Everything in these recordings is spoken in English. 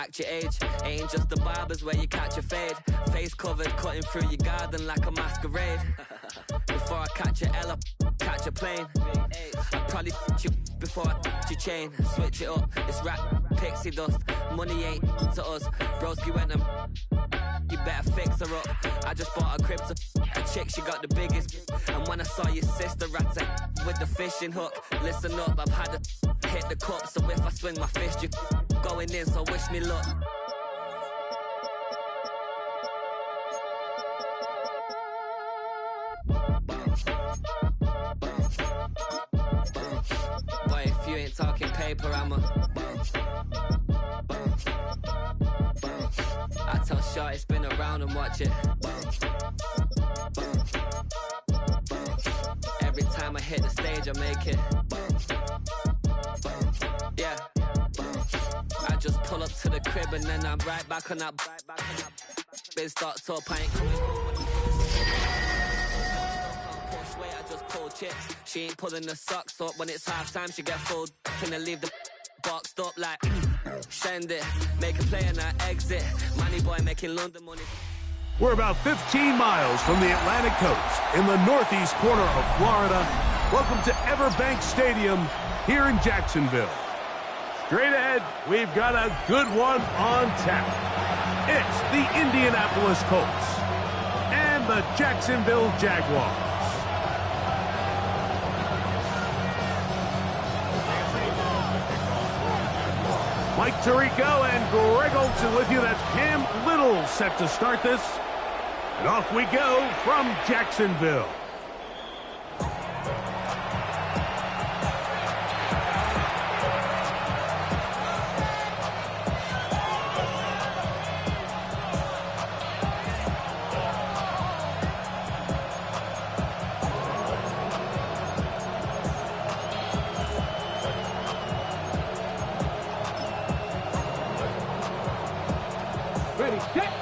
fact your age. Ain't just the barbers where you catch a fade. Face covered, cutting through your garden like a masquerade. Before I catch a L up, catch a plane. I'd probably you before I your chain. Switch it up, it's rap, pixie dust. Money ain't to us. Broski went and you better fix her up. I just bought a crib to a chick, she got the biggest. And when I saw your sister at it with the fishing hook, listen up, I've had to hit the cup. So if I swing my fist, you going in, so wish me luck. Boy, if you ain't talking paper, I'm a I tell Shorty spin around and watch it. Every time I hit the stage, I make it. Yeah. I just pull up to the crib and then I'm right back on that. Been stocked up, I ain't coming home. Push weight, I just pull chips. She ain't pulling the socks up when it's half time. She get full and then leave the boxed up like send it, make a play and I exit. Money boy making London money. We're about 15 miles from the Atlantic coast in the northeast corner of Florida. Welcome to Everbank Stadium here in Jacksonville. Straight ahead, we've got a good one on tap. It's the Indianapolis Colts and the Jacksonville Jaguars. Mike Tirico and Greg Olson with you. That's Cam Little set to start this. And off we go from Jacksonville.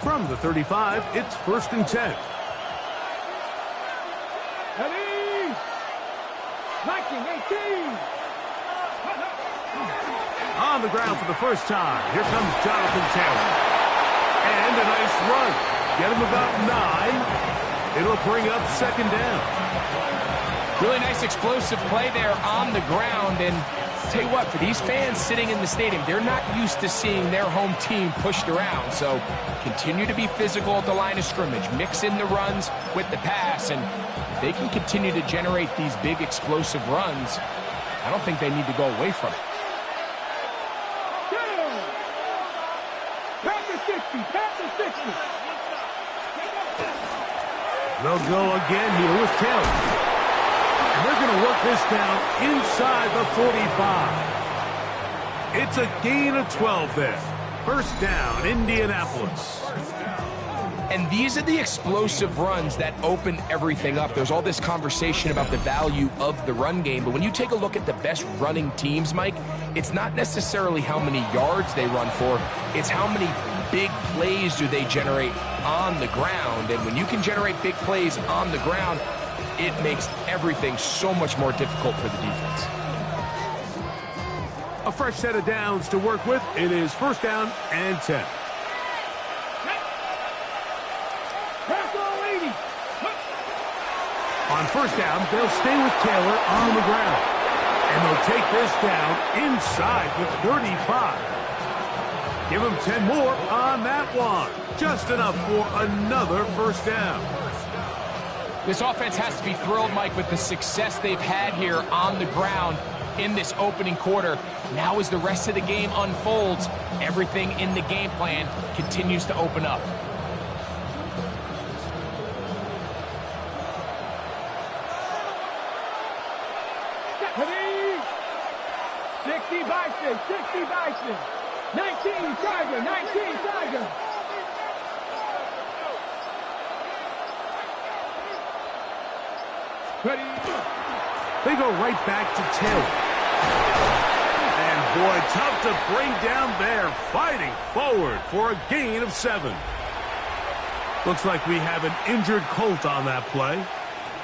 From the 35, it's 1st and 10. Ready? 19-18. On the ground for the first time. Here comes Jonathan Taylor. And a nice run. Get him about 9. It'll bring up 2nd down. Really nice explosive play there on the ground. And tell you what, for these fans sitting in the stadium, they're not used to seeing their home team pushed around. So continue to be physical at the line of scrimmage. Mix in the runs with the pass. And if they can continue to generate these big explosive runs, I don't think they need to go away from it. They'll go again here with Taylor. And they're going to work this down inside the 45. It's a gain of 12 there. 1st down, Indianapolis. And these are the explosive runs that open everything up. There's all this conversation about the value of the run game, but when you take a look at the best running teams, Mike, it's not necessarily how many yards they run for, it's how many big plays do they generate on the ground. And when you can generate big plays on the ground, it makes everything so much more difficult for the defense. A fresh set of downs to work with. It is 1st down and 10. On 1st down, they'll stay with Taylor on the ground. And they'll take this down inside the 35. Give them 10 more on that one. Just enough for another 1st down. This offense has to be thrilled, Mike, with the success they've had here on the ground in this opening quarter. Now as the rest of the game unfolds, everything in the game plan continues to open up. Ready? 60 Bison, 60 Bison. 19 Tiger, 19 Tiger. Ready? They go right back to Taylor. And boy, tough to bring down there. Fighting forward for a gain of 7. Looks like we have an injured Colt on that play.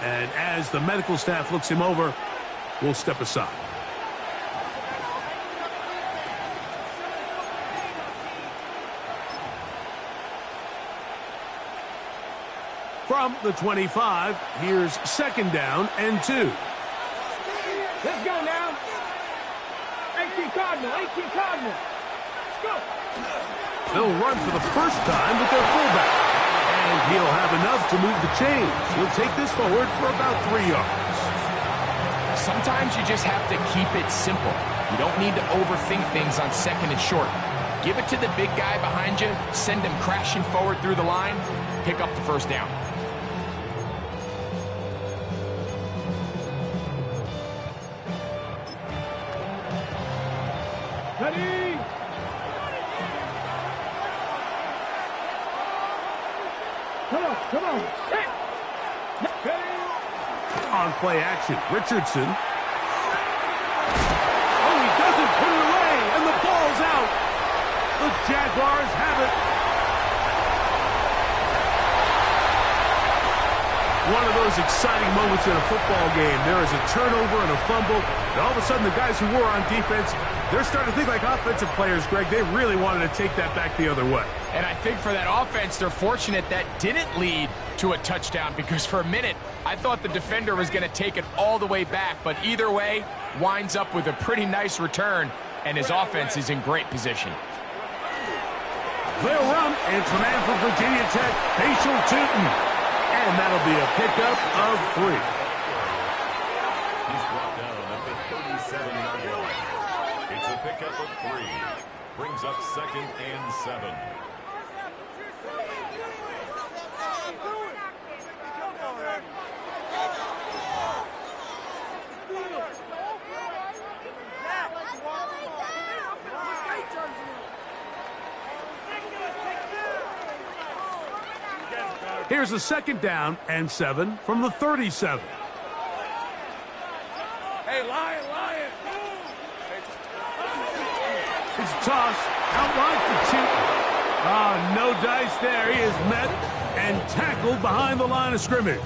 And as the medical staff looks him over, we'll step aside. From the 25, here's second down and 2. Let's go now. 18 Cardinal, 18 Cardinal. Let's go. They'll run for the first time with their fullback. And he'll have enough to move the chains. He'll take this forward for about 3 yards. Sometimes you just have to keep it simple. You don't need to overthink things on second and short. Give it to the big guy behind you, send him crashing forward through the line, pick up the first down. Ready? Come on, come on. Hey. Ready? On play action, Richardson. Oh, he doesn't put it away, and the ball's out. The Jaguars have it. One of those exciting moments in a football game. There is a turnover and a fumble, and all of a sudden the guys who were on defense, they're starting to think like offensive players, Greg. They really wanted to take that back the other way. And I think for that offense, they're fortunate that didn't lead to a touchdown, because for a minute, I thought the defender was going to take it all the way back. But either way, winds up with a pretty nice return, and his offense is in great position. They'll run. It's a man from Virginia Tech, Facial Tootin. And that'll be a pickup of 3. He's brought down at the 37-yard line. It's a pickup of 3. Brings up second and 7. Here's a second down and 7 from the 37. Hey, Lion, Lion. It's a toss. Out wide for Tootin. Ah, no dice there. He is met and tackled behind the line of scrimmage.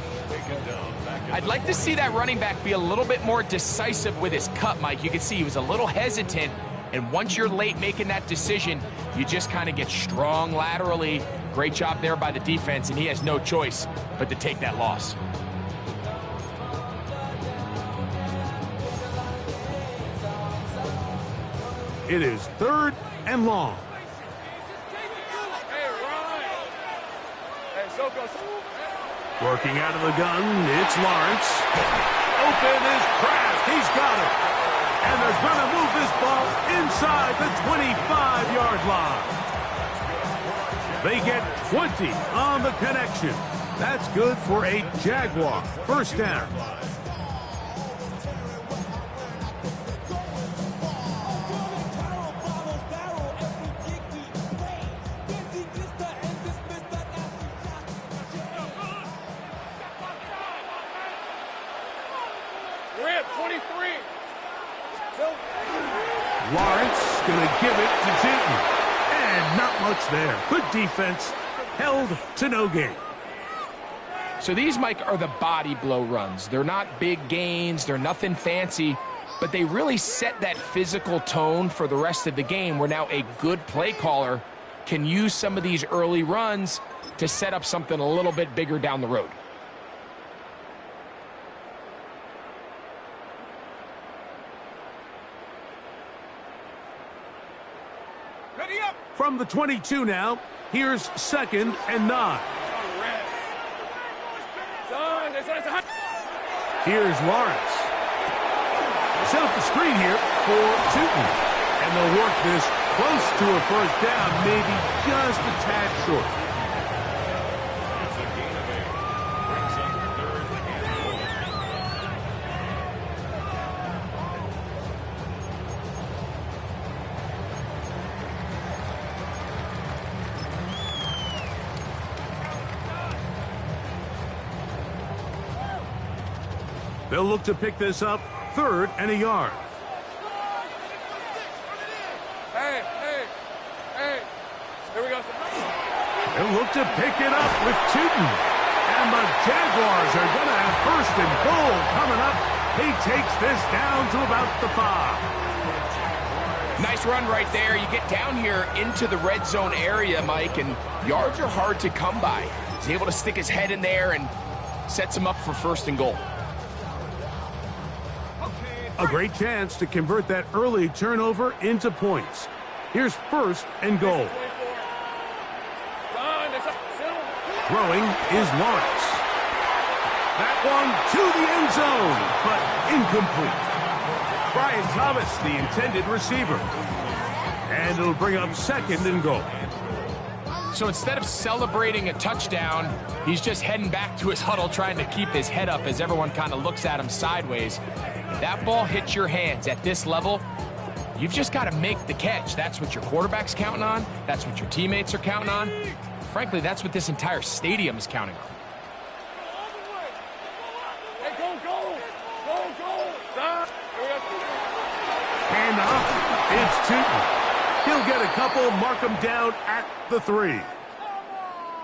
I'd like to see that running back be a little bit more decisive with his cut, Mike. You can see he was a little hesitant, and once you're late making that decision, you just kind of get strong laterally. Great job there by the defense, and he has no choice but to take that loss. It is third and long. Hey, Ron. Hey, Soko. Working out of the gun, it's Lawrence. Open is Kraft. He's got it. And they're going to move this ball inside the 25-yard line. They get 20 on the connection. That's good for a Jaguar first down. We're at 23. Lawrence going to give it to Tootin. And not much there. Good defense. Held to no gain. So these, Mike, are the body blow runs. They're not big gains. They're nothing fancy. But they really set that physical tone for the rest of the game, where now a good play caller can use some of these early runs to set up something a little bit bigger down the road. Ready up. From the 22 now, here's second and 9. Here's Lawrence. Set up the screen here for Tootin. And they'll work this close to a first down, maybe just a tad short. It's a gain of 8. Brings up third and 4. They'll look to pick this up, third and a yard. Hey. Here we go. They'll look to pick it up with Tootin. And the Jaguars are going to have first and goal coming up. He takes this down to about the 5. Nice run right there. You get down here into the red zone area, Mike, and yards are hard to come by. He's able to stick his head in there and sets him up for 1st and goal. A great chance to convert that early turnover into points. Here's 1st and goal. Throwing is Lawrence. That one to the end zone, but incomplete. Brian Thomas, the intended receiver. And it'll bring up 2nd and goal. So instead of celebrating a touchdown, he's just heading back to his huddle trying to keep his head up as everyone kind of looks at him sideways. If that ball hits your hands at this level, you've just got to make the catch. That's what your quarterback's counting on. That's what your teammates are counting on. Frankly, that's what this entire stadium is counting on. And it's Tootin. He'll get a couple, mark him down at the 3.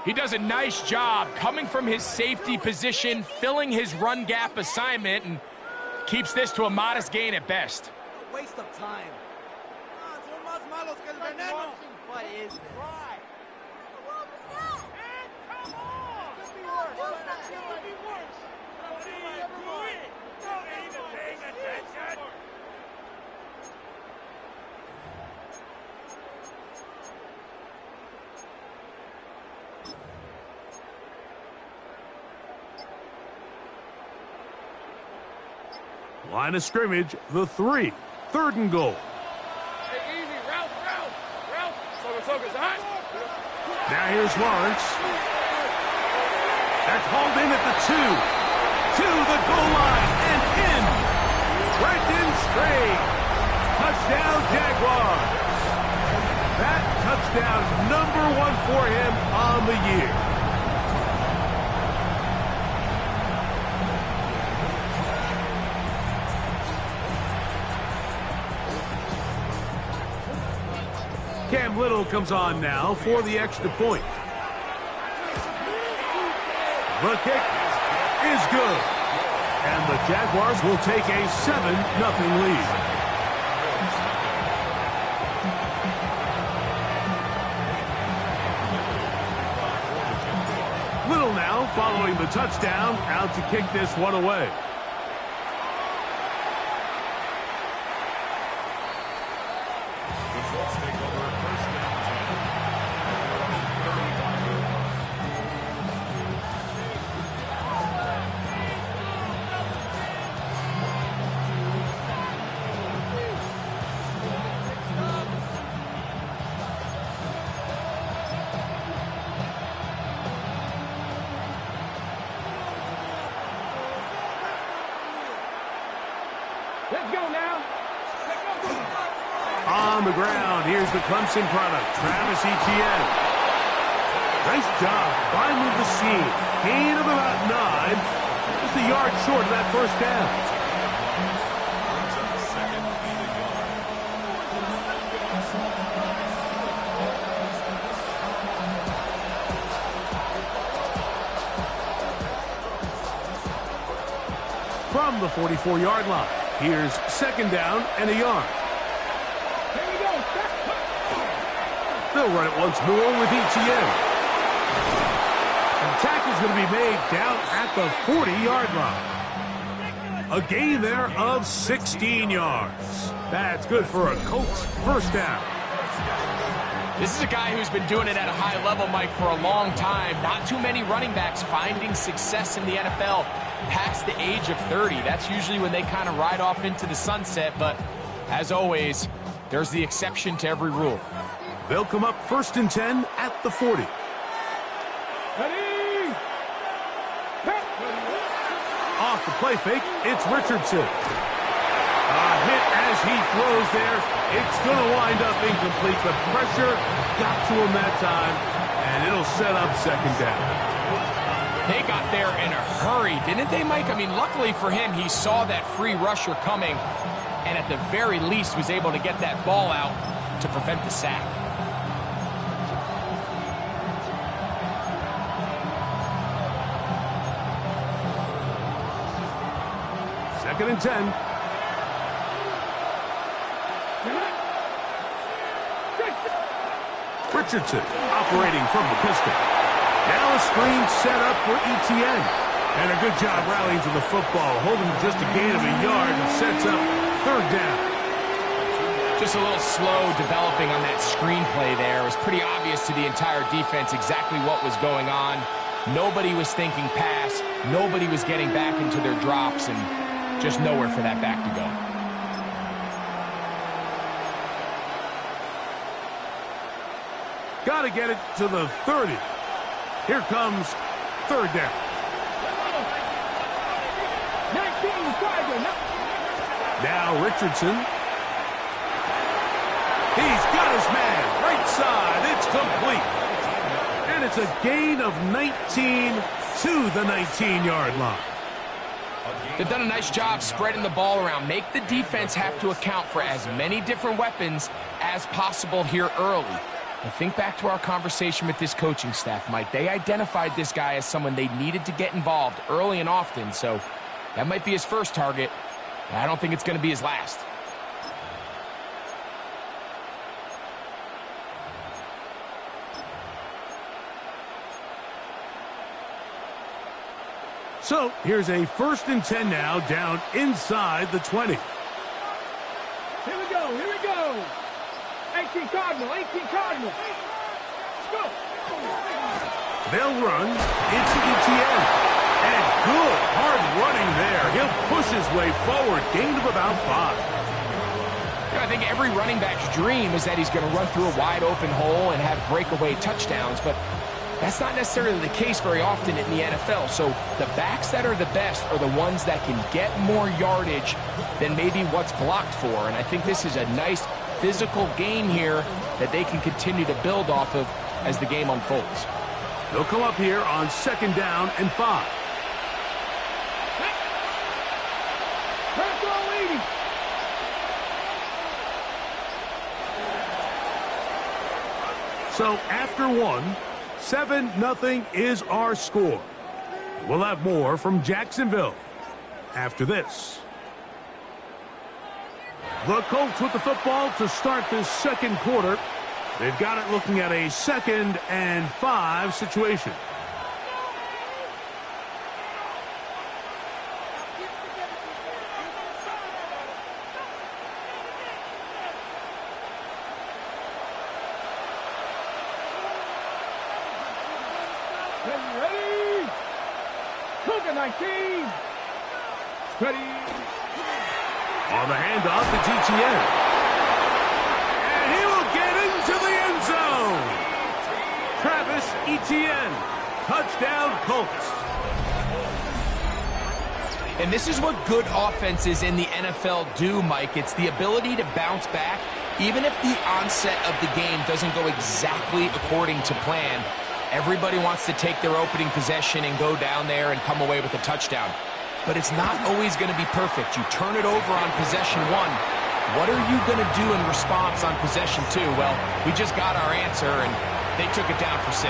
He does a nice job coming from his safety position, filling his run gap assignment, and keeps this to a modest gain at best. Waste of time. What is this? Line of scrimmage, the 3. 3rd and goal. Now here's Lawrence. That's hauled in at the 2. To the goal line and in. Brendan Strayed. Touchdown Jaguars. That touchdown number 1 for him on the year. Cam Little comes on now for the extra point. The kick is good. And the Jaguars will take a 7-0 lead. Little now following the touchdown, out to kick this one away. Let's go now. On the ground, here's the Clemson product, Travis Etienne. Nice job finding the seam. Gain of about 9. Just a yard short of that 1st down. From the 44-yard line, here's 2nd down and a yard. Here we go. They'll run it once more with Etienne. And tackle's going to be made down at the 40-yard line. A gain there of 16 yards. That's good for a Colts 1st down. This is a guy who's been doing it at a high level, Mike, for a long time. Not too many running backs finding success in the NFL past the age of 30. That's usually when they kind of ride off into the sunset, but as always, there's the exception to every rule. They'll come up 1st and 10 at the 40. Ready? Off the play fake, it's Richardson. A hit as he throws there. It's going to wind up incomplete. The pressure got to him that time, and it'll set up 2nd down. They got there in a hurry, didn't they, Mike? I mean, luckily for him, he saw that free rusher coming, and at the very least was able to get that ball out to prevent the sack. Second and 10. Richardson operating from the pistol. Now a screen set up for ETN. And a good job rallying to the football, holding just a gain of a yard and sets up third down. Just a little slow developing on that screenplay there. It was pretty obvious to the entire defense exactly what was going on. Nobody was thinking pass. Nobody was getting back into their drops, and just nowhere for that back to go. Got to get it to the 30. Here comes third down. 19, Now Richardson. He's got his man. Right side. It's complete. And it's a gain of 19 to the 19-yard line. They've done a nice job spreading the ball around. Make the defense have to account for as many different weapons as possible here early. But think back to our conversation with this coaching staff, Mike. They identified this guy as someone they needed to get involved early and often, so that might be his first target. I don't think it's going to be his last. So here's a 1st and 10 now, down inside the 20. Here we go. 18 Cardinal. Let's go. They'll run into ETN. And good hard running there. He'll push his way forward. Gain of about 5. I think every running back's dream is that he's going to run through a wide open hole and have breakaway touchdowns, but that's not necessarily the case very often in the NFL. So the backs that are the best are the ones that can get more yardage than maybe what's blocked for. And I think this is a nice physical game here that they can continue to build off of as the game unfolds. They'll come up here on 2nd down and 5. So after 1, 7-0 is our score. We'll have more from Jacksonville after this. The Colts with the football to start this 2nd quarter. They've got it looking at a 2nd and 5 situation. Ready? Cougar 19. Ready. On the handoff to GTN. And he will get into the end zone. Travis Etienne. Touchdown Colts. And this is what good offenses in the NFL do, Mike. It's the ability to bounce back, even if the onset of the game doesn't go exactly according to plan. Everybody wants to take their opening possession and go down there and come away with a touchdown. But it's not always going to be perfect. You turn it over on possession 1. What are you going to do in response on possession 2? Well, we just got our answer, and they took it down for 6.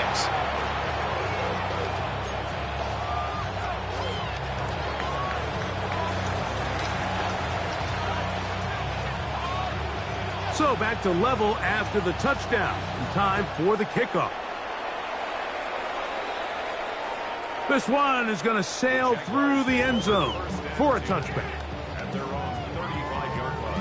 So back to level after the touchdown. Time for the kickoff. This one is going to sail through the end zone for a touchback. At their own 35-yard line.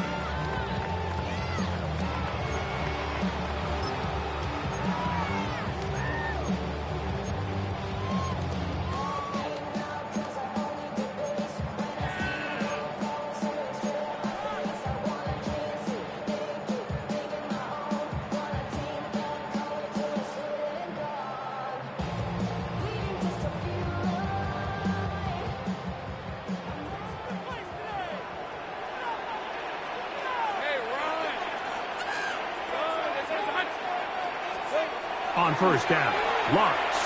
On 1st down, Lawrence.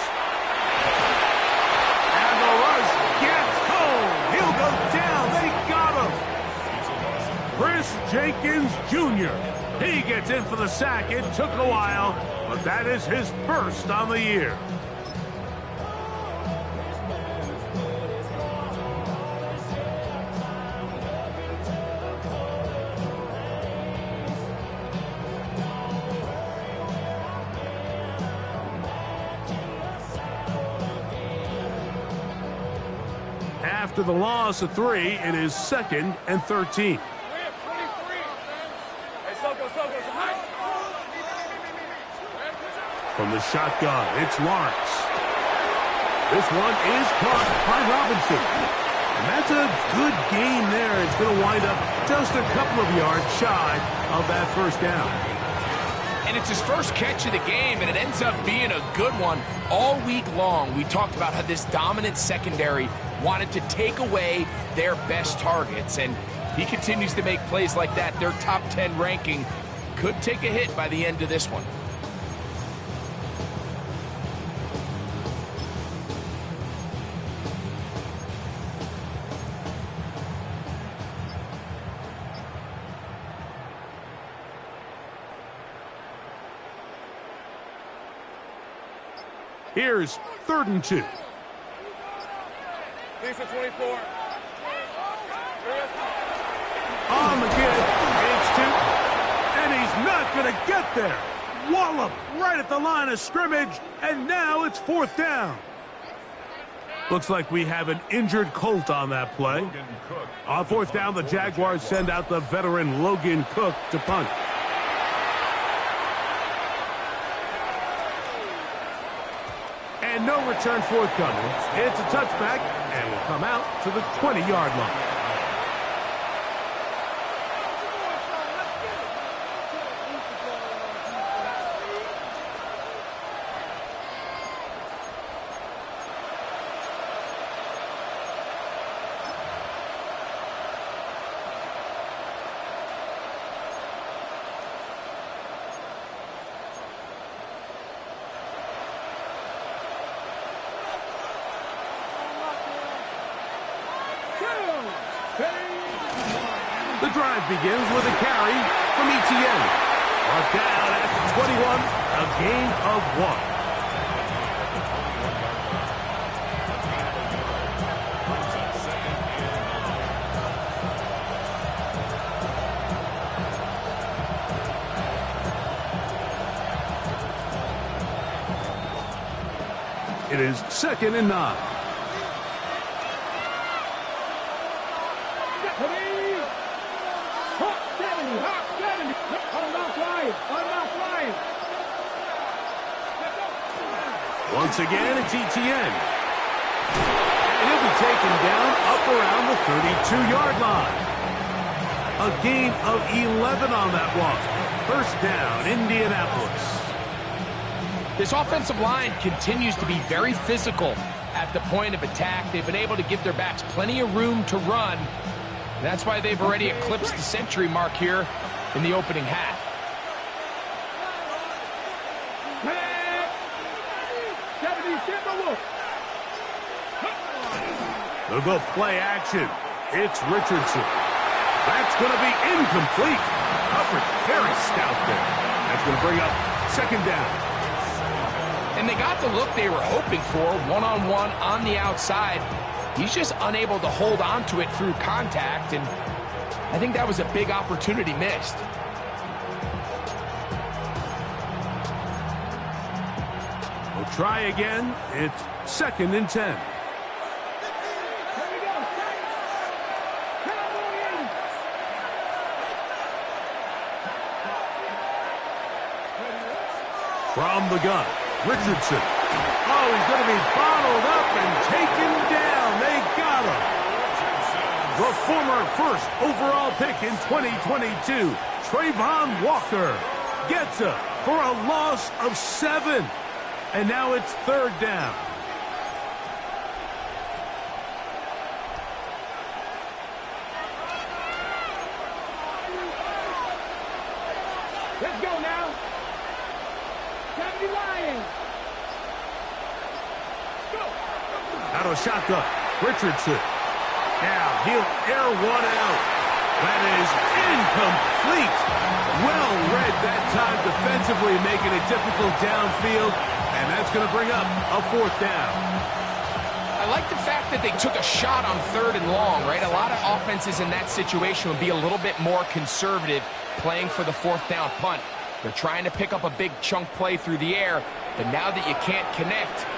And the rush gets home. He'll go down. They got him. Chris Jenkins Jr. He gets in for the sack. It took a while, but that is his first on the year. After the loss of 3, it is 2nd and 13. From the shotgun, it's Lawrence. This one is caught by Robinson. And that's a good game there. It's going to wind up just a couple of yards shy of that first down. And it's his first catch of the game, and it ends up being a good one. All week long, we talked about how this dominant secondary wanted to take away their best targets. And if he continues to make plays like that, their top 10 ranking could take a hit by the end of this one. Here's 3rd and 2. Lisa 24. On the give, it's 2. And he's not going to get there. Wallop right at the line of scrimmage, and now it's 4th down. Looks like we have an injured Colt on that play. On 4th down, the Jaguars send out the veteran Logan Cook to punt. And no return forthcoming. It's a touchback, and will come out to the 20-yard line. The drive begins with a carry from Etienne. Brought down at the 21, a gain of 1. It is 2nd and 9. Once again, it's Etienne. And he'll be taken down up around the 32-yard line. A gain of 11 on that one. 1st down, Indianapolis. This offensive line continues to be very physical at the point of attack. They've been able to give their backs plenty of room to run. That's why they've already eclipsed the century mark here in the opening half. They'll go play action. It's Richardson. That's going to be incomplete. Coverage very stout there. That's going to bring up 2nd down. And they got the look they were hoping for, one-on-one on the outside. He's just unable to hold on to it through contact, and I think that was a big opportunity missed. We'll try again. It's 2nd and 10. From the gun, Richardson. Oh, he's going to be bottled up and taken down. They got him. The former 1st overall pick in 2022, Trayvon Walker, gets him for a loss of 7. And now it's 3rd down. Let's go now. Out of a shotgun, Richardson. Now he'll air one out. That is incomplete. Well read that time defensively, making it difficult downfield, and that's going to bring up a 4th down. I like the fact that they took a shot on 3rd and long, right? A lot of offenses in that situation would be a little bit more conservative playing for the 4th down punt. They're trying to pick up a big chunk play through the air, but now that you can't connect,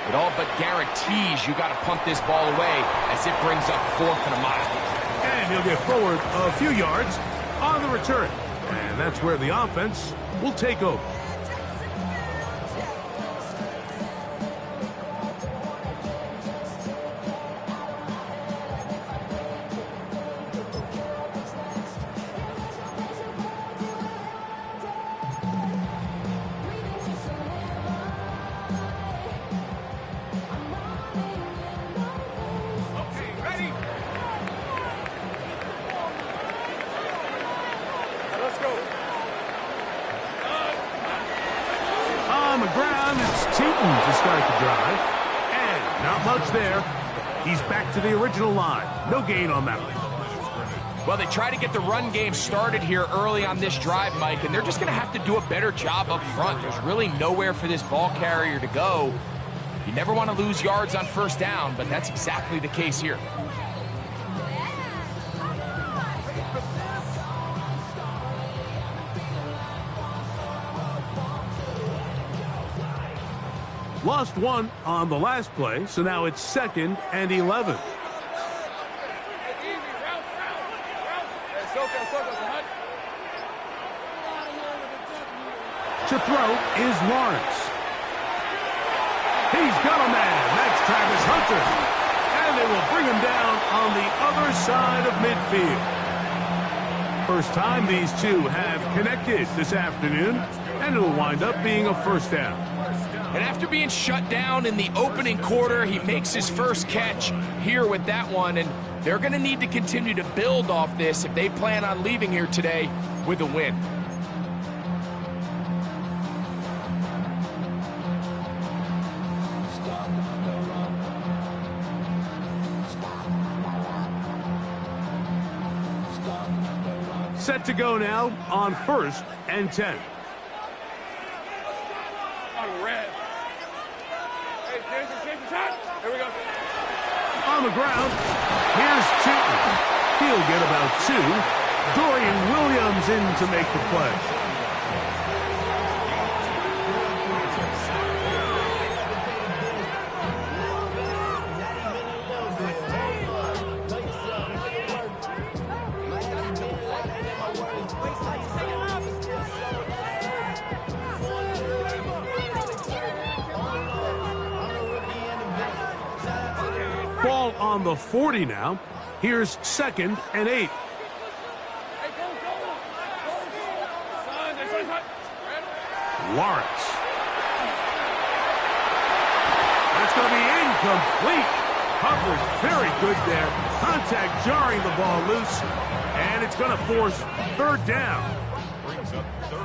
It all but guarantees you got to punt this ball away as it brings up 4th and a mile. And he'll get forward a few yards on the return. And that's where the offense will take over. On the ground, it's Teton to start the drive. And not much there. He's back to the original line. No gain on that one. Well, they try to get the run game started here early on this drive, Mike, and they're just going to have to do a better job up front. There's really nowhere for this ball carrier to go. You never want to lose yards on 1st down, but that's exactly the case here. Lost one on the last play, so now it's 2nd and 11. To throw is Lawrence. He's got a man. That's Travis Hunter. And they will bring him down on the other side of midfield. First time these two have connected this afternoon, and it'll wind up being a 1st down. And after being shut down in the opening quarter, he makes his first catch here with that one, and they're going to need to continue to build off this if they plan on leaving here today with a win. Set to go now on 1st and 10. On the ground, here's Teton. He'll get about 2. Dorian Williams in to make the play. Ball on the 40 now. Here's 2nd and 8. Lawrence. That's going to be incomplete. Coverage very good there. Contact jarring the ball loose. And it's going to force 3rd down.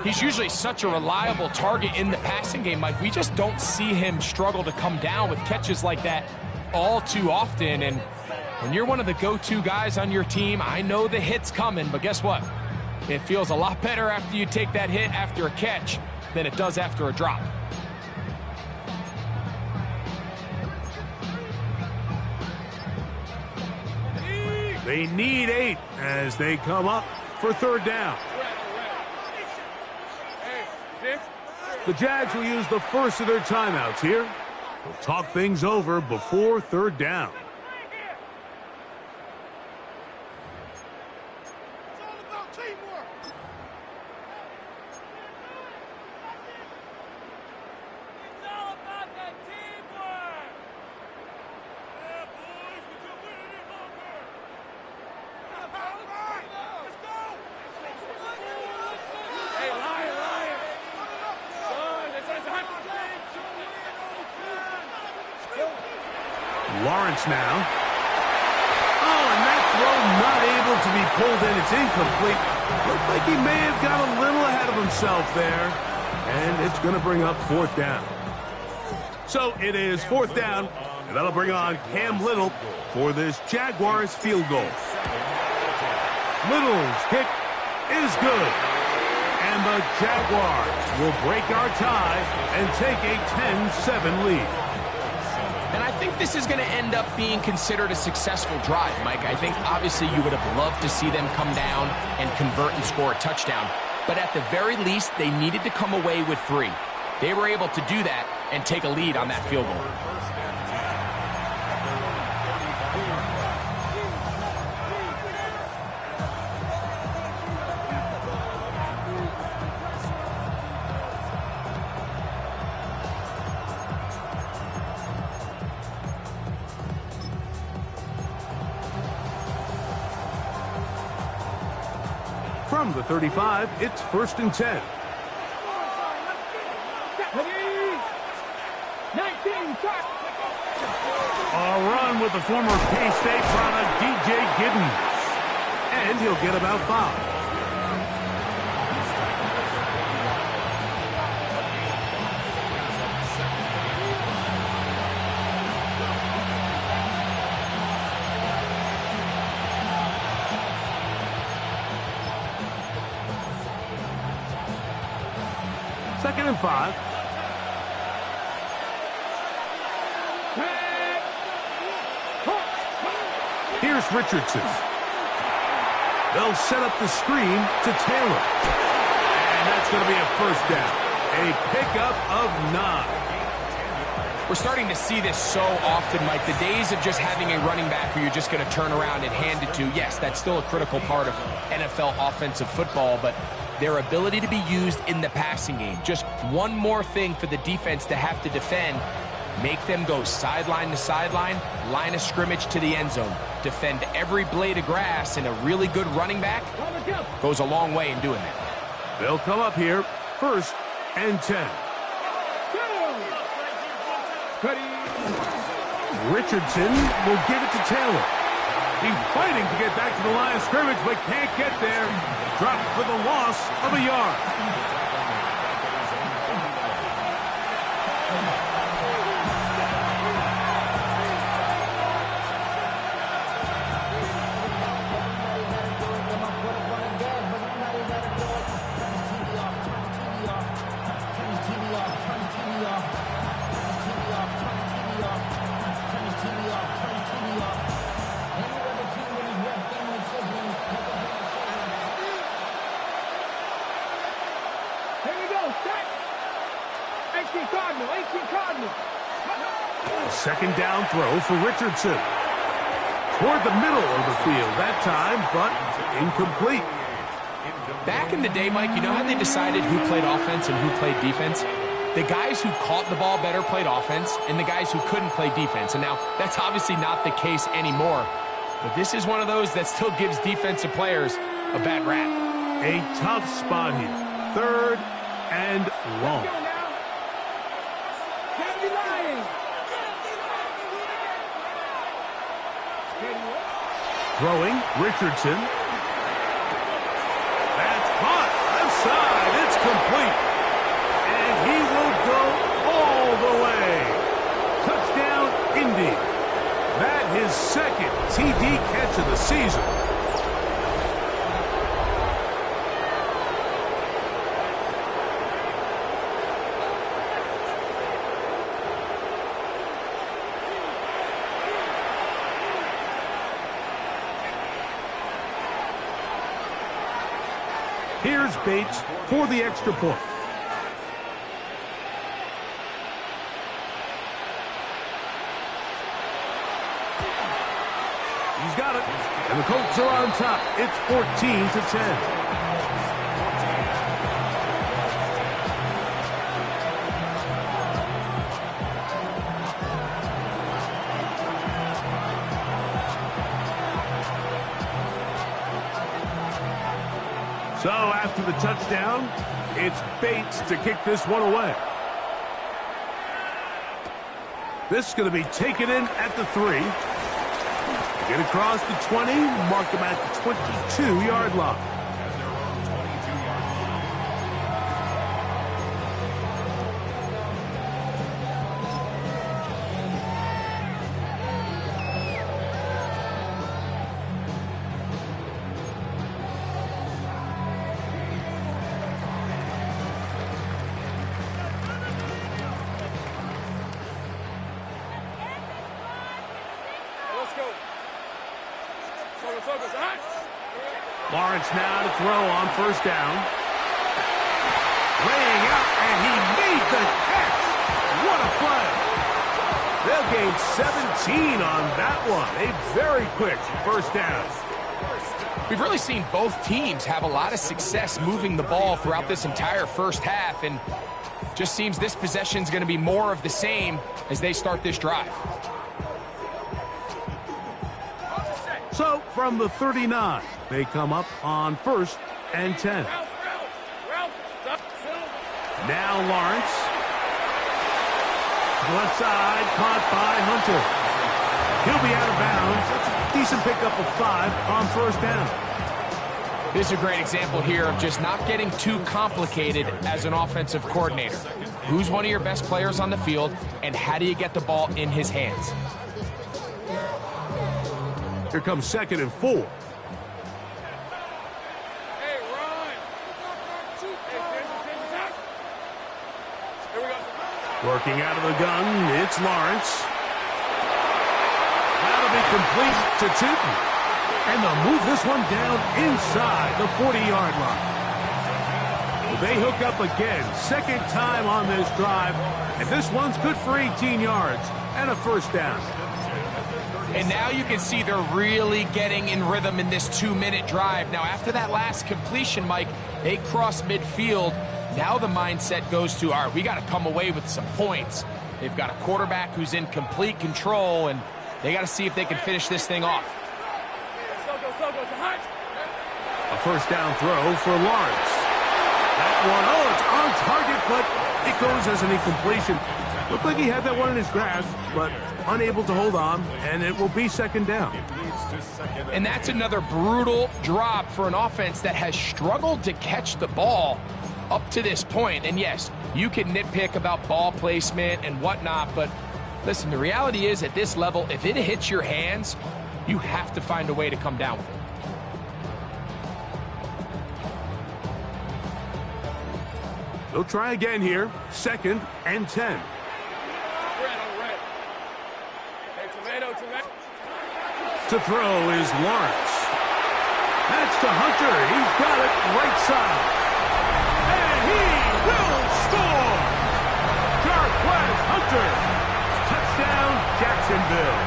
He's usually such a reliable target in the passing game, Mike. We just don't see him struggle to come down with catches like that all too often. And when you're one of the go-to guys on your team, I know the hit's coming, but guess what? It feels a lot better after you take that hit after a catch than it does after a drop. They need 8 as they come up for 3rd down. The Jags will use the first of their timeouts here. They'll talk things over before 3rd down. It's all about teamwork. It's all about that teamwork. Yeah, boys, we can win it longer. Let's go. Hey, liar. Lawrence now. Oh, and that throw not able to be pulled in. It's incomplete. Looked like he may have got a little ahead of himself there. And it's going to bring up 4th down. So it is 4th down, and that'll bring on Cam Little for this Jaguars field goal. Little's kick is good. And the Jaguars will break our tie and take a 10-7 lead. And I think this is going to end up being considered a successful drive, Mike. I think obviously you would have loved to see them come down and convert and score a touchdown. But at the very least, they needed to come away with 3. They were able to do that and take a lead on that field goal. From the 35, it's 1st and 10. A run with the former K-State product, DJ Giddens. And he'll get about 5. Second and 5. Here's Richardson. They'll set up the screen to Taylor. And that's going to be a first down. A pickup of 9. We're starting to see this so often, Mike. The days of just having a running back who you're just going to turn around and hand it to, yes, that's still a critical part of NFL offensive football, but their ability to be used in the passing game. Just one more thing for the defense to have to defend. Make them go sideline to sideline, line of scrimmage to the end zone. Defend every blade of grass, and a really good running back goes a long way in doing that. They'll come up here, 1st and 10. Richardson will give it to Taylor. He's fighting to get back to the line of scrimmage, but can't get there. Dropped for the loss of a yard. Second down throw for Richardson. Toward the middle of the field that time, but incomplete. Back in the day, Mike, you know how they decided who played offense and who played defense? The guys who caught the ball better played offense, and the guys who couldn't play defense. And now, that's obviously not the case anymore. But this is one of those that still gives defensive players a bad rap. A tough spot here. 3rd and long. Throwing, Richardson. That's caught. Left side. It's complete. And he will go all the way. Touchdown, Indy. That his 2nd TD catch of the season. Here's Bates for the extra point. He's got it. And the Colts are on top. It's 14-10. So after the touchdown, it's Bates to kick this one away. This is going to be taken in at the 3. Get across the 20, mark them at the 22-yard line. Lawrence now to throw on 1st down. Laying out, and he made the catch. What a play. They'll gain 17 on that one. A very quick 1st down. We've really seen both teams have a lot of success moving the ball throughout this entire first half, and just seems this possession's going to be more of the same as they start this drive. So, from the 39, they come up on 1st and 10. Ralph, stop. Now Lawrence. To the left side, caught by Hunter. He'll be out of bounds. Decent pickup of 5 on first down. This is a great example here of just not getting too complicated as an offensive coordinator. Who's one of your best players on the field, and how do you get the ball in his hands? Here comes 2nd and 4. Hey, Ron. Here we go. Working out of the gun, it's Lawrence. That'll be complete to Tootin. And they'll move this one down inside the 40-yard line. They hook up again, second time on this drive, and this one's good for 18 yards and a first down. And now you can see they're really getting in rhythm in this 2-minute drive. Now, after that last completion, Mike, they cross midfield. Now the mindset goes to, all right, we got to come away with some points. They've got a quarterback who's in complete control, and they got to see if they can finish this thing off. A first down throw for Lawrence. That one, it's on target, but it goes as an incompletion. Looked like he had that one in his grasp, but unable to hold on, and it will be second down. And that's another brutal drop for an offense that has struggled to catch the ball up to this point. And yes, you can nitpick about ball placement and whatnot, but listen, the reality is at this level, if it hits your hands, you have to find a way to come down with it. They'll try again here. 2nd and 10. Red. Hey, tomato. To throw is Lawrence. That's to Hunter. He's got it right side. And he will score! Jarquez Hunter. Touchdown, Jacksonville.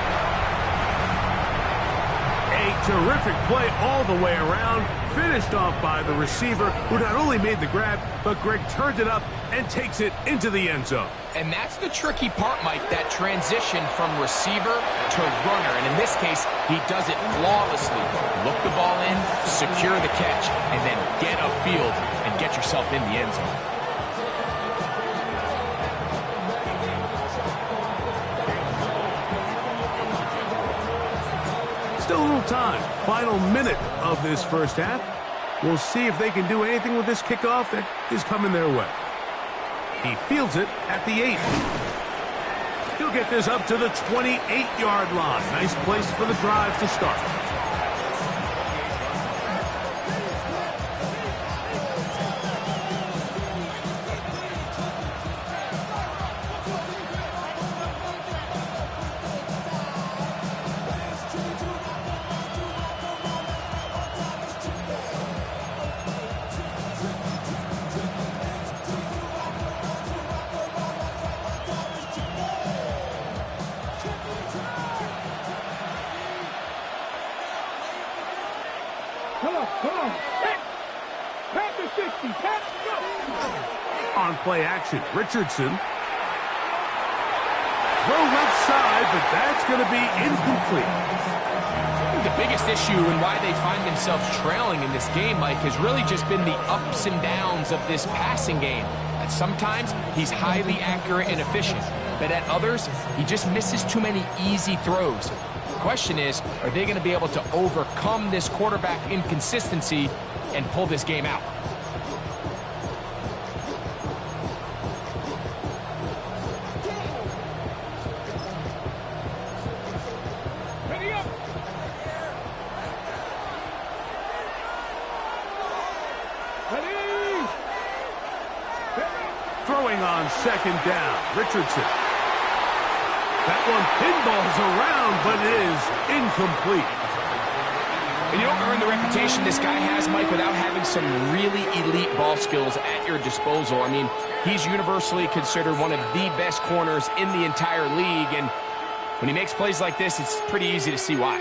A terrific play all the way around. Finished off by the receiver, who not only made the grab, but Greg turned it up and takes it into the end zone. And that's the tricky part, Mike, that transition from receiver to runner. And in this case, he does it flawlessly. Look the ball in, secure the catch, and then get upfield and get yourself in the end zone. Still a little time. Final minute of this first half. We'll see if they can do anything with this kickoff that is coming their way. He fields it at the 8. He'll get this up to the 28-yard line. Nice place for the drive to start. On play action, Richardson. Throw left side, but that's going to be incomplete. The biggest issue and why they find themselves trailing in this game, Mike, has really just been the ups and downs of this passing game. And sometimes he's highly accurate and efficient, but at others, he just misses too many easy throws. The question is, are they going to be able to overcome this quarterback inconsistency and pull this game out? Throwing on second down, Richardson. That one pinballs around, but is incomplete. And you don't earn the reputation this guy has, Mike, without having some really elite ball skills at your disposal. I mean, he's universally considered one of the best corners in the entire league, and when he makes plays like this, it's pretty easy to see why.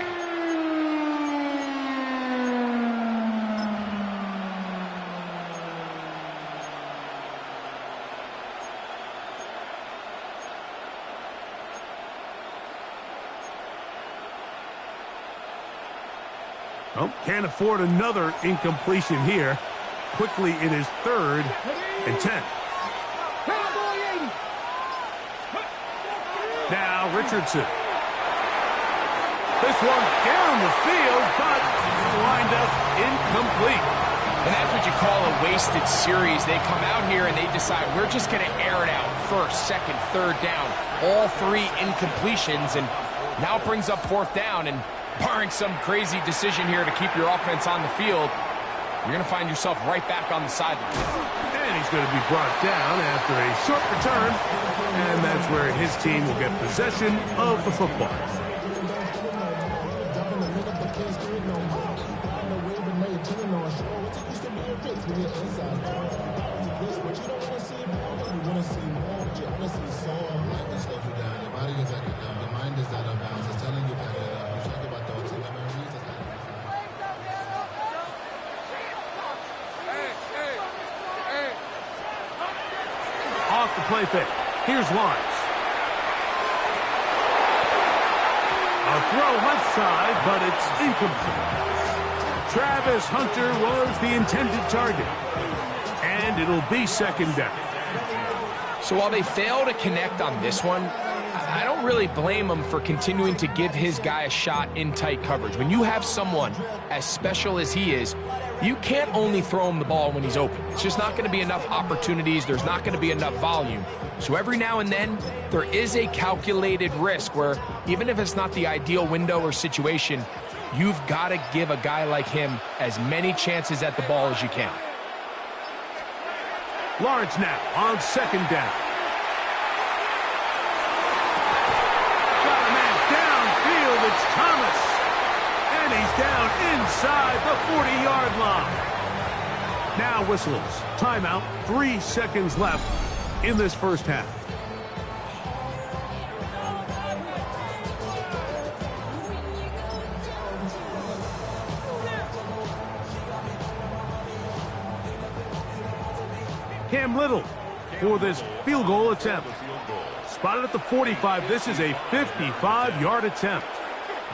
Oh, can't afford another incompletion here. quickly it is 3rd and 10. Now Richardson. This one down the field, but lined up incomplete. And that's what you call a wasted series. They come out here and they decide we're just going to air it out. 1st, 2nd, 3rd down. All 3 incompletions, and now it brings up 4th down. And barring some crazy decision here to keep your offense on the field, you're going to find yourself right back on the sideline. And he's going to be brought down after a short return. And that's where his team will get possession of the football. Off the play fake. Here's Lawrence. A throw left side, but it's incomplete. Travis Hunter was the intended target. And it'll be 2nd down. So while they fail to connect on this one, I don't really blame him for continuing to give his guy a shot in tight coverage. When you have someone as special as he is, you can't only throw him the ball when he's open. It's just not going to be enough opportunities. There's not going to be enough volume. So every now and then, there is a calculated risk where even if it's not the ideal window or situation, you've got to give a guy like him as many chances at the ball as you can. Lawrence now on 2nd down. Got a man downfield. It's Thomas. And he's down inside the 40-yard line. Now whistles. Timeout. 3 seconds left in this first half. Cam Little for this field goal attempt. Spotted at the 45. This is a 55-yard attempt.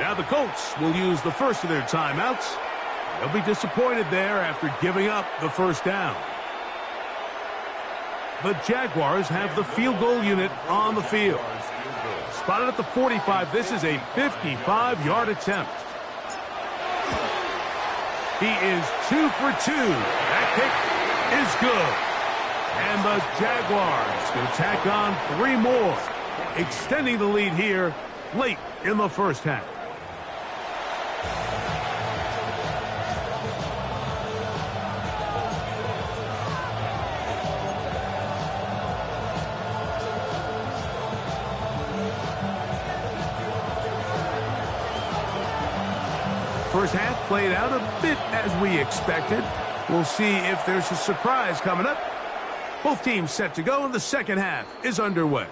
Now the Colts will use the first of their timeouts. They'll be disappointed there after giving up the 1st down. The Jaguars have the field goal unit on the field. Spotted at the 45. This is a 55-yard attempt. He is 2 for 2. That kick is good. And the Jaguars will tack on 3 more, extending the lead here late in the first half. First half played out a bit as we expected. We'll see if there's a surprise coming up. Both teams set to go, and the second half is underway.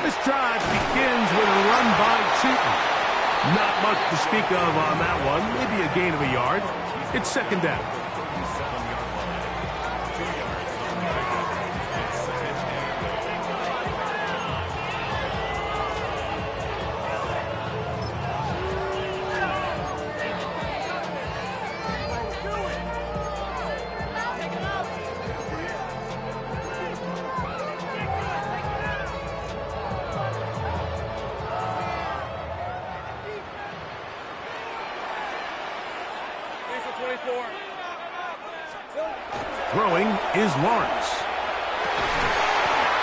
This drive begins with a run by Cheaton. Not much to speak of on that one. Maybe a gain of a yard. It's 2nd down. Throwing is Lawrence.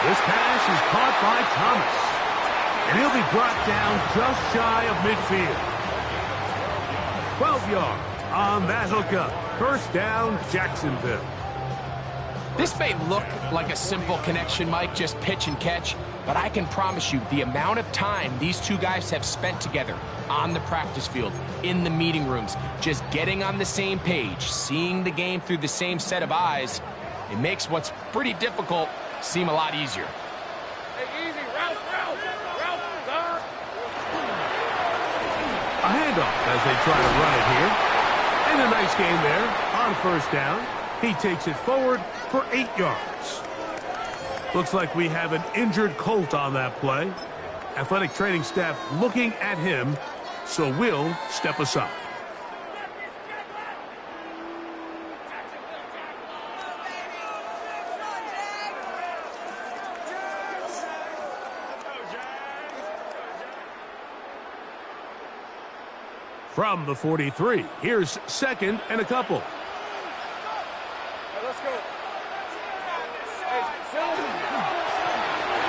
This pass is caught by Thomas. And he'll be brought down just shy of midfield. 12 yards on that hookup. 1st down, Jacksonville. This may look like a simple connection, Mike, just pitch and catch, but I can promise you the amount of time these two guys have spent together on the practice field, in the meeting rooms, just getting on the same page, seeing the game through the same set of eyes, it makes what's pretty difficult seem a lot easier. handoff as they try to run it here. And a nice game there on first down. He takes it forward for 8 yards. Looks like we have an injured Colt on that play. Athletic training staff looking at him, so we'll step aside. From the 43, here's second and a couple. Let's go.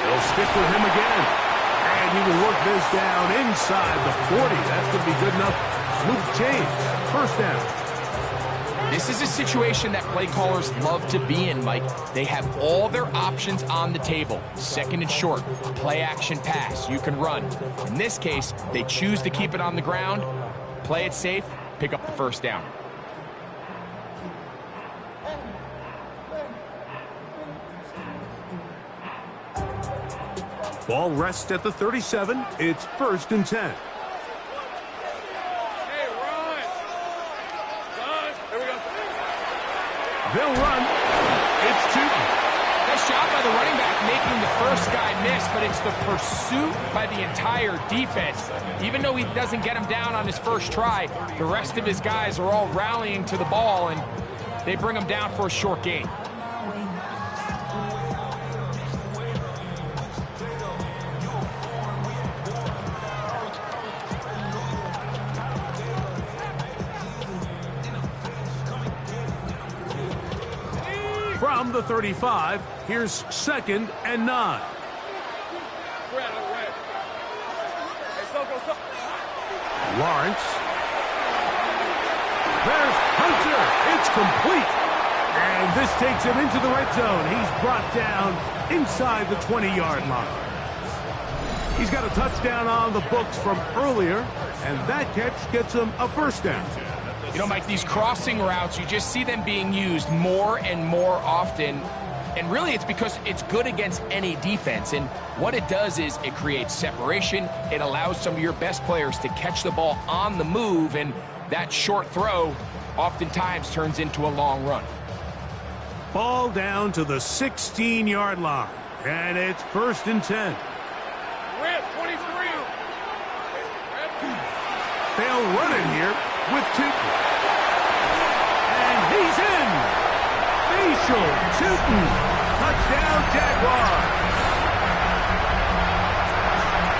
They'll stick with him again. And he will work this down inside the 40. That's going to be good enough. Move change. First down. This is a situation that play callers love to be in, Mike. They have all their options on the table. Second and short, play action pass, you can run. In this case, they choose to keep it on the ground, play it safe, pick up the first down. Ball rests at the 37. It's first and 10. Hey, run. Run. Here we go. They'll run. It's Tootin. Nice job by the running back making the first guy miss, but it's the pursuit by the entire defense. Even though he doesn't get him down on his first try, the rest of his guys are all rallying to the ball, and they bring him down for a short gain. From the 35, here's second and 9. Lawrence. There's Hunter. It's complete. And this takes him into the red zone. He's brought down inside the 20-yard line. He's got a touchdown on the books from earlier, and that catch gets him a first down. You know, Mike, these crossing routes, you just see them being used more and more often. And really, it's because it's good against any defense. And what it does is it creates separation. It allows some of your best players to catch the ball on the move. And that short throw oftentimes turns into a long run. Ball down to the 16-yard line. And it's first and 10. Red 23. They'll run it here with Tootin. And he's in. Facial Tootin. Touchdown, Jaguars.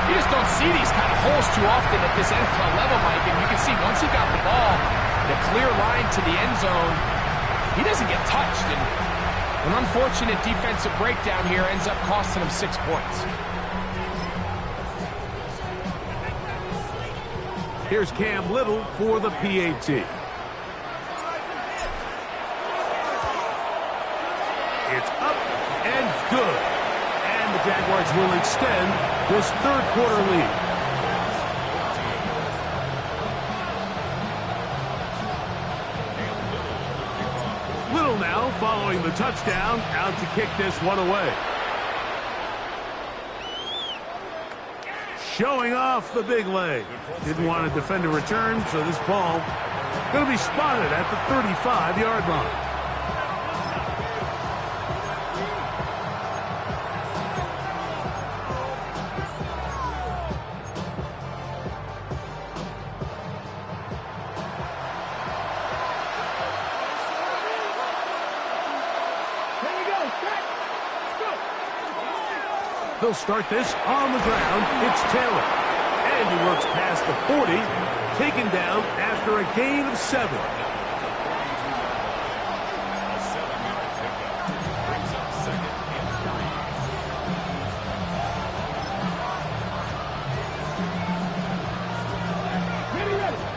You just don't see these kind of holes too often at this NFL level, Mike. And you can see once he got the ball, the clear line to the end zone, he doesn't get touched. And an unfortunate defensive breakdown here ends up costing him 6 points. Here's Cam Little for the PAT. It's up and good. And the Jaguars will extend this third quarter lead. Little now following the touchdown, out to kick this one away. Showing off the big leg. Didn't want to defend a return, so this ball going to be spotted at the 35-yard line. They'll start this on the ground. It's Taylor. And he works past the 40, taken down after a gain of 7.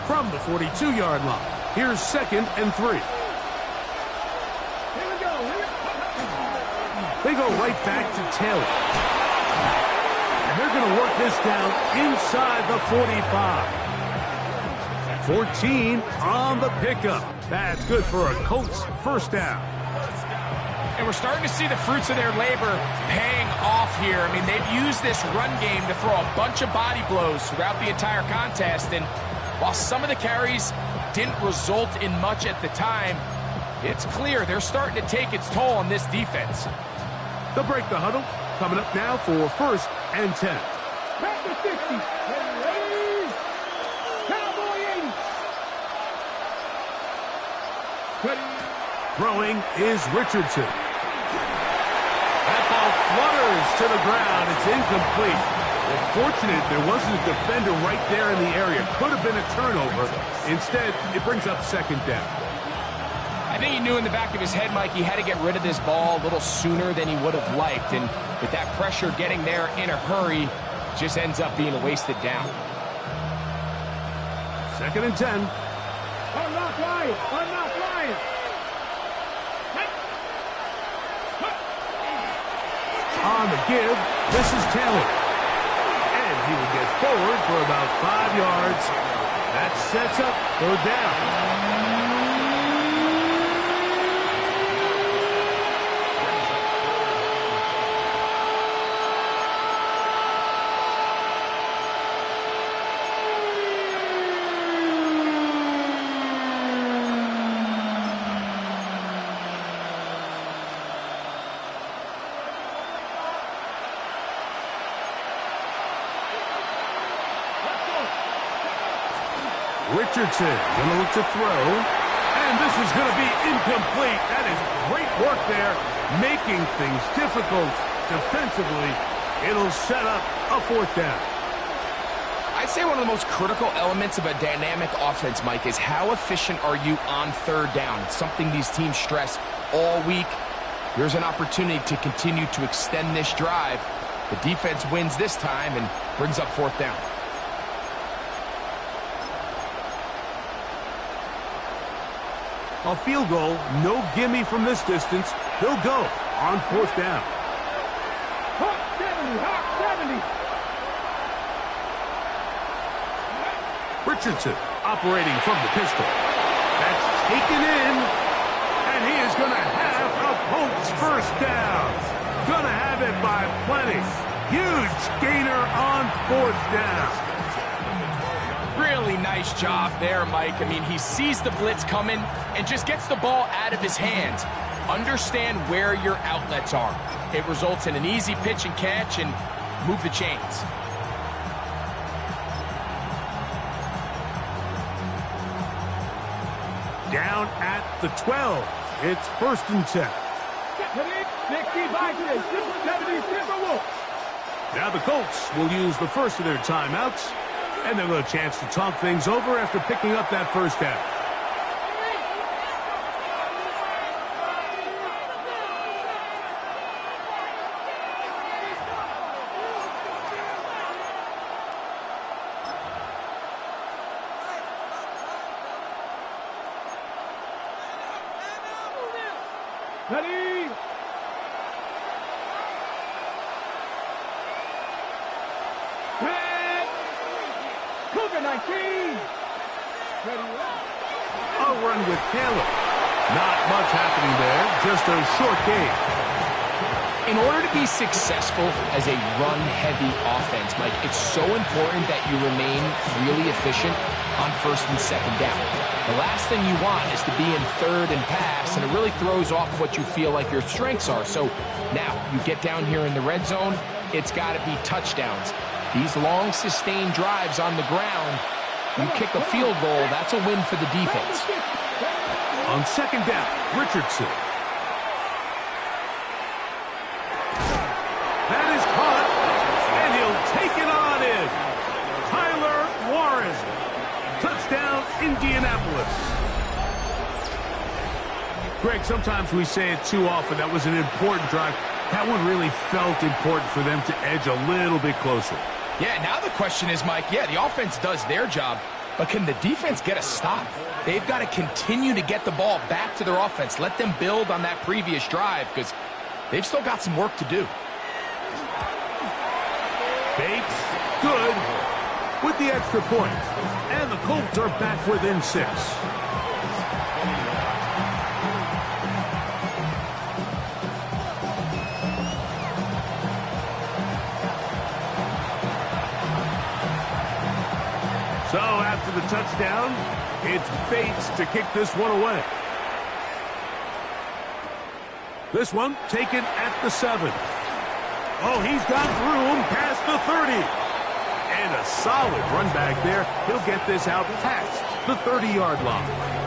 From the 42-yard line, here's second and 3. They go right back to Taylor. And they're going to work this down inside the 45. 14 on the pickup. That's good for a Colts first down. And we're starting to see the fruits of their labor paying off here. I mean, they've used this run game to throw a bunch of body blows throughout the entire contest, and While some of the carries didn't result in much at the time, it's clear they're starting to take its toll on this defense. They'll break the huddle. Coming up now for 1st and 10. Back to 50. Ready? Cowboy 80. Ready. Throwing is Richardson. That ball flutters to the ground. It's incomplete. Well, fortunate there wasn't a defender right there in the area. Could have been a turnover. Instead, it brings up 2nd down. I think he knew in the back of his head, Mike, he had to get rid of this ball a little sooner than he would have liked. And with that pressure getting there in a hurry, just ends up being a wasted down. 2nd and 10. Unlock line. Unlock line. On the give, this is Taylor. And he will get forward for about 5 yards. That sets up 3rd down. Richardson going to look to throw. And this is going to be incomplete. That is great work there, making things difficult defensively. It'll set up a 4th down. I'd say one of the most critical elements of a dynamic offense, Mike, is how efficient are you on 3rd down. It's something these teams stress all week. Here's an opportunity to continue to extend this drive. The defense wins this time and brings up 4th down. A field goal, no gimme from this distance. He'll go on 4th down. Hot 70. Hot 70. Richardson operating from the pistol. That's taken in, and he is going to have a Colts 1st down. Going to have it by plenty. Huge gainer on 4th down. Really nice job there, Mike. I mean, he sees the blitz coming and just gets the ball out of his hands. Understand where your outlets are. It results in an easy pitch and catch and move the chains. Down at the 12. It's 1st and 10. 65. Now the Colts will use the first of their timeouts, and they'll have a chance to talk things over after picking up that 1st down. Ready? Red. Cougar 19. Ready? A run with Taylor. Not much happening there, just a short game. In order to be successful as a run-heavy offense, Mike, it's so important that you remain really efficient on 1st and 2nd down. The last thing you want is to be in 3rd and pass, and it really throws off what you feel like your strengths are. So now you get down here in the red zone, it's got to be touchdowns. These long, sustained drives on the ground, you kick a field goal, that's a win for the defense. On 2nd down, Richardson. That is caught, and he'll take it on in. Tyler Warren. Touchdown, Indianapolis. Greg, sometimes we say it too often. That was an important drive. That one really felt important for them to edge a little bit closer. Yeah, now the question is, Mike, yeah, the offense does their job, but can the defense get a stop? They've got to continue to get the ball back to their offense. Let them build on that previous drive because they've still got some work to do. Bates, good, with the extra point. And the Colts are back within 6. So after the touchdown. It's Bates to kick this one away. This one taken at the 7. Oh, he's got room past the 30. And a solid run back there. He'll get this out past the 30-yard line.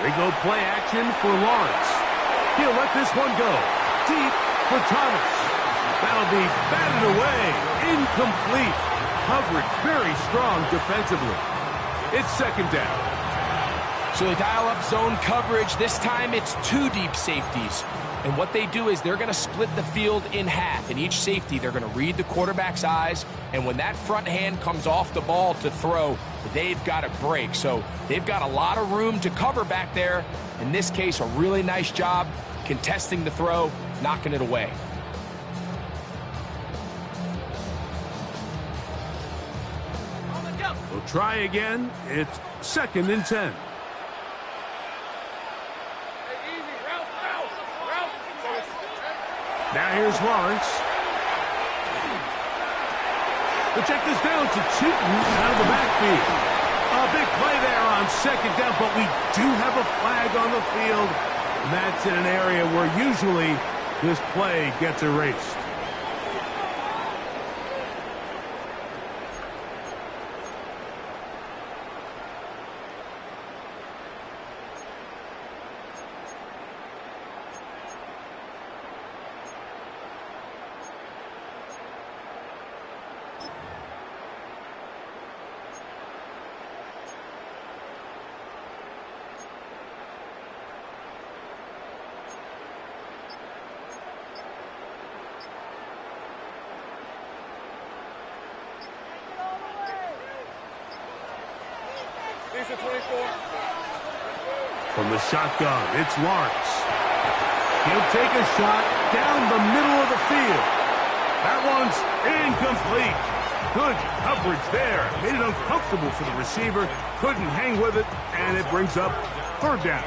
They go play action for Lawrence. He'll let this one go. Deep for Thomas. That'll be batted away. Incomplete. Coverage very strong defensively. It's second down. So they dial up zone coverage. This time it's 2 deep safeties. And what they do is they're going to split the field in half. In each safety, they're going to read the quarterback's eyes. And when that front hand comes off the ball to throw, they've got to break. So they've got a lot of room to cover back there. In this case, a really nice job contesting the throw, knocking it away. We'll try again. It's second and 10. Now here's Lawrence. They'll check this down to Chitton out of the backfield. A big play there on second down, but we do have a flag on the field. And that's in an area where usually this play gets erased. From the shotgun, it's Lawrence. He'll take a shot down the middle of the field. That one's incomplete. Good coverage there. Made it uncomfortable for the receiver. Couldn't hang with it, and it brings up third down.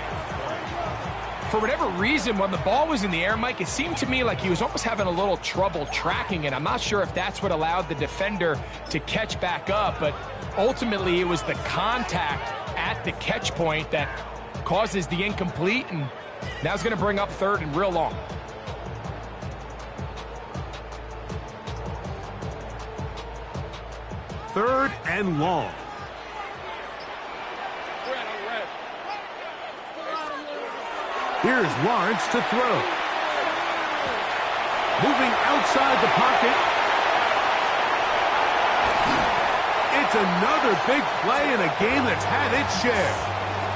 For whatever reason, when the ball was in the air, Mike, it seemed to me like he was almost having a little trouble tracking it. I'm not sure if that's what allowed the defender to catch back up, but ultimately it was the contact at the catch point that causes the incomplete, and now it's going to bring up third and real long. Third and long. Here's Lawrence to throw. Moving outside the pocket. It's another big play in a game that's had its share.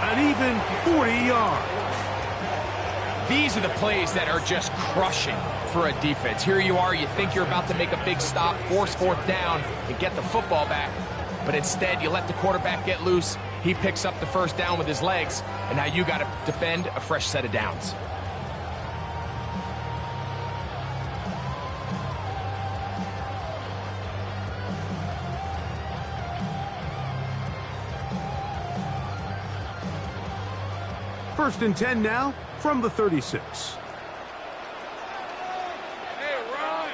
An even 40 yards. These are the plays that are just crushing for a defense. Here you are, you think you're about to make a big stop, force fourth down, and get the football back. But instead, you let the quarterback get loose. He picks up the first down with his legs, and now you got to defend a fresh set of downs. First and 10 now from the 36. Hey, run!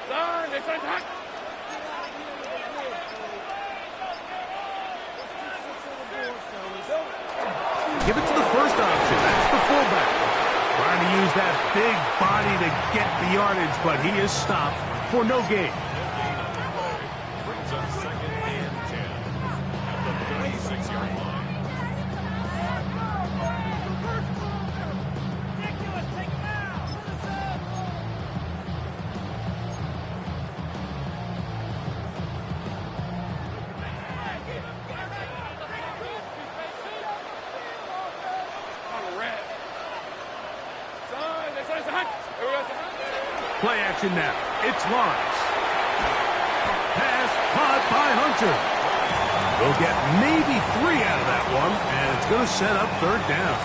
Son, they try to Give it to the first option. That's the fullback. Trying to use that big body to get the yardage, but he is stopped for no gain. Brings up second and 10 at the 36-yard line. Play action now. It's Lawrence. Pass caught by Hunter. They'll get maybe 3 out of that one, and it's going to set up 3rd down.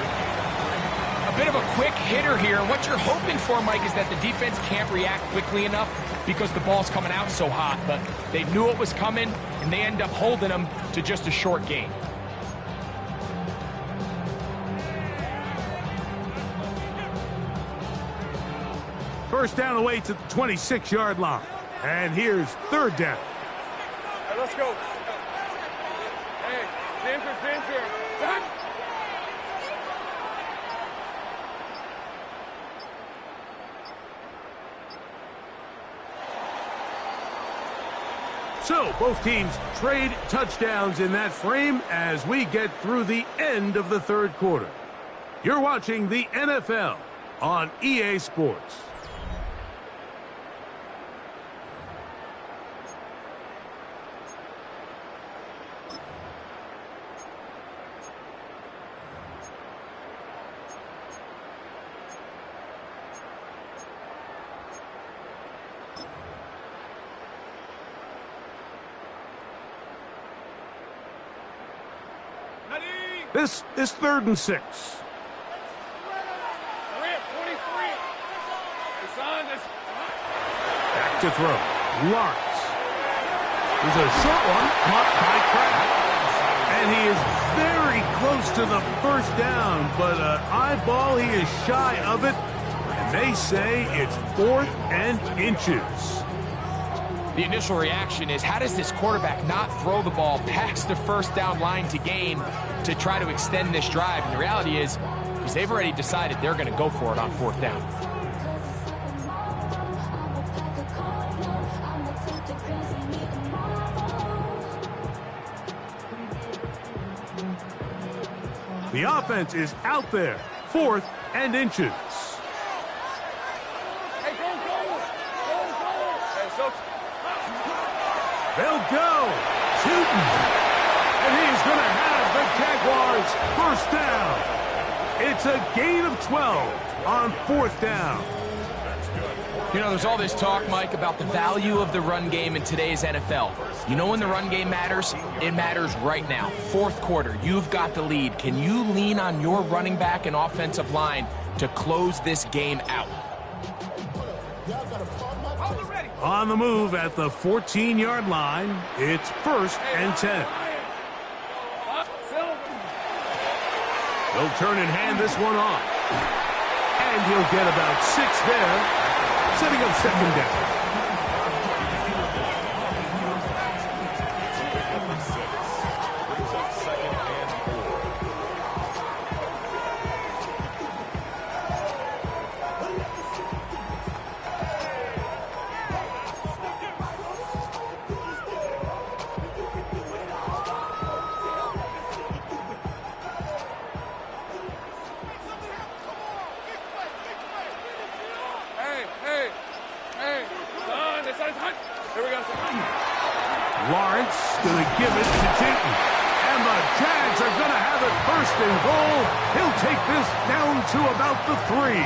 A bit of a quick hitter here. What you're hoping for, Mike, is that the defense can't react quickly enough because the ball's coming out so hot. But they knew it was coming, and they end up holding them to just a short gain. First down away to the 26-yard line. And here's 3rd down. Hey, let's go. Hey, Ginger. Time. So both teams trade touchdowns in that frame as we get through the end of the 3rd quarter. You're watching the NFL on EA Sports. This is 3rd and 6. Back to throw. Lawrence. There's a short one caught by Kraft. And he is very close to the 1st down, but an eyeball, he is shy of it. And they say it's 4th and inches. The initial reaction is, how does this quarterback not throw the ball past the 1st down line to gain to try to extend this drive? And the reality is, because they've already decided they're going to go for it on 4th down. The offense is out there, 4th and inches. Hey, go. Hey, so They'll go. Shooting. And he's going to have the Jaguars 1st down. It's a gain of 12 on 4th down. You know, there's all this talk, Mike, about the value of the run game in today's NFL. You know when the run game matters? It matters right now. 4th quarter, you've got the lead. Can you lean on your running back and offensive line to close this game out? On the move at the 14-yard line, it's 1st and 10. They'll turn and hand this one off. And he'll get about 6 there, setting up 2nd down. Lawrence going to give it to Jayton. And the Jags are going to have it 1st and goal. He'll take this down to about the 3.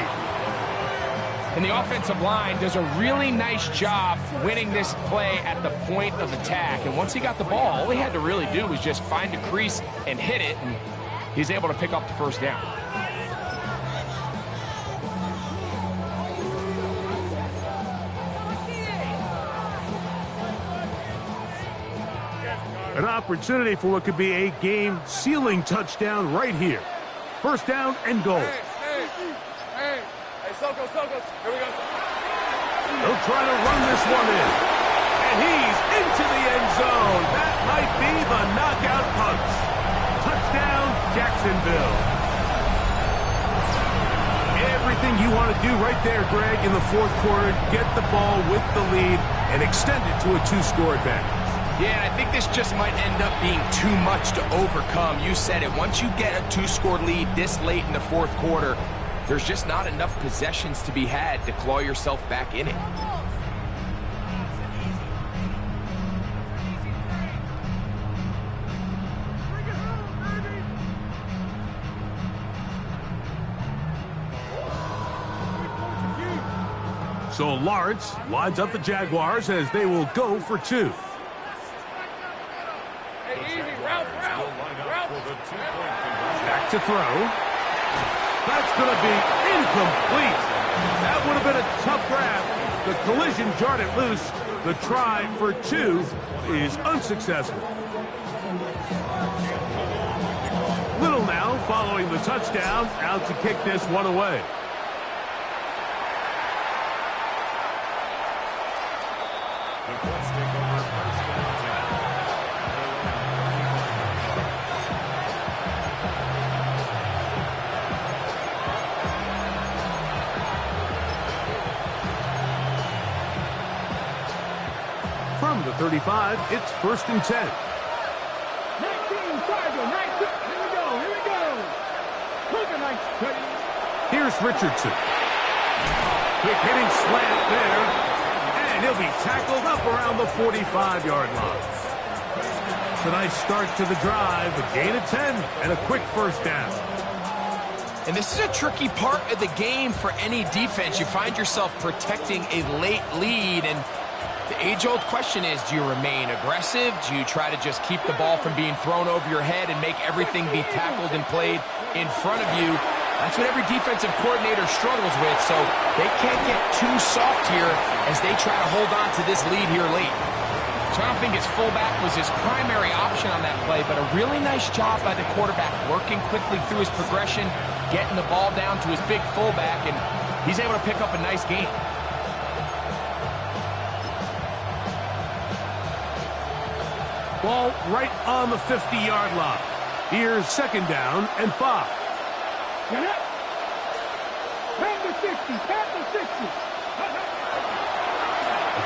And the offensive line does a really nice job winning this play at the point of attack. And once he got the ball, all he had to really do was just find a crease and hit it. And he's able to pick up the 1st down. An opportunity for what could be a game-sealing touchdown right here. 1st down and goal. Hey, Sokos, here we go. They'll try to run this one in. And he's into the end zone. That might be the knockout punch. Touchdown, Jacksonville. Everything you want to do right there, Greg, in the 4th quarter, get the ball with the lead and extend it to a 2-score advantage. Yeah, and I think this just might end up being too much to overcome. You said it. Once you get a 2-score lead this late in the 4th quarter, there's just not enough possessions to be had to claw yourself back in it. So Lawrence lines up the Jaguars as they will go for 2. Hey, easy, to throw. That's going to be incomplete. That would have been a tough grab. The collision jarred it loose. The try for 2 is unsuccessful. Little now following the touchdown, out to kick this one away. The Colts take over first down. From the 35, it's 1st and 10. 19, Tiger, 19. Here we go. Look at nice cutting. Here's Richardson. Quick hitting slant there. And he'll be tackled up around the 45-yard line. It's a nice start to the drive. A gain of 10 and a quick first down. And this is a tricky part of the game for any defense. You find yourself protecting a late lead, and the age-old question is, do you remain aggressive? Do you try to just keep the ball from being thrown over your head and make everything be tackled and played in front of you? That's what every defensive coordinator struggles with, so they can't get too soft here as they try to hold on to this lead here late. So I don't think his fullback was his primary option on that play, but a really nice job by the quarterback working quickly through his progression, getting the ball down to his big fullback, and he's able to pick up a nice gain. Ball right on the 50-yard line. Here's 2nd down and 5. Get up. Panther 60.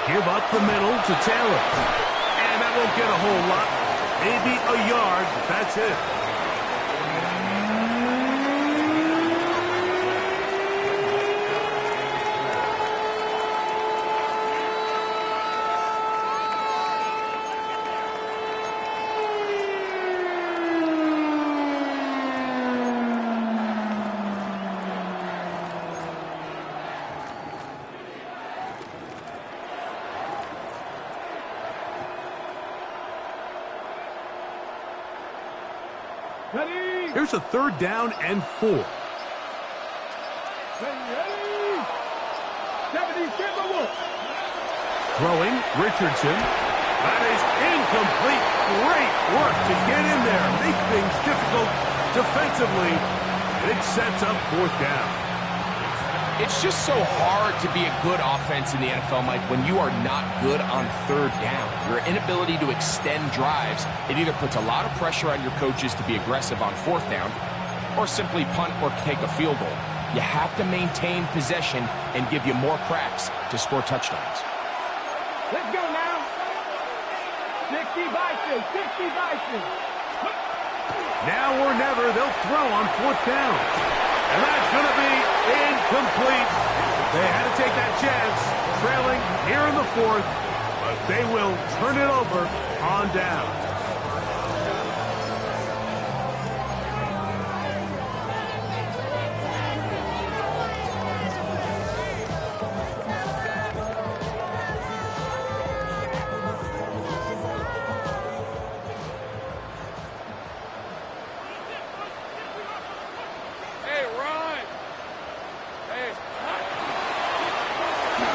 Give up the middle to Taylor. And that won't get a whole lot. Maybe a yard, but that's it. Ready. Here's a 3rd down and 4. Ready. 70, Throwing, Richardson. That is incomplete. Great work to get in there. Make things difficult defensively. It sets up 4th down. It's just so hard to be a good offense in the NFL, Mike, when you are not good on 3rd down. Your inability to extend drives, it either puts a lot of pressure on your coaches to be aggressive on 4th down or simply punt or take a field goal. You have to maintain possession and give you more cracks to score touchdowns. Let's go now. 60 Bison. Now or never, they'll throw on 4th down. And that's going to be incomplete. They had to take that chance, trailing here in the 4th, but they will turn it over on down.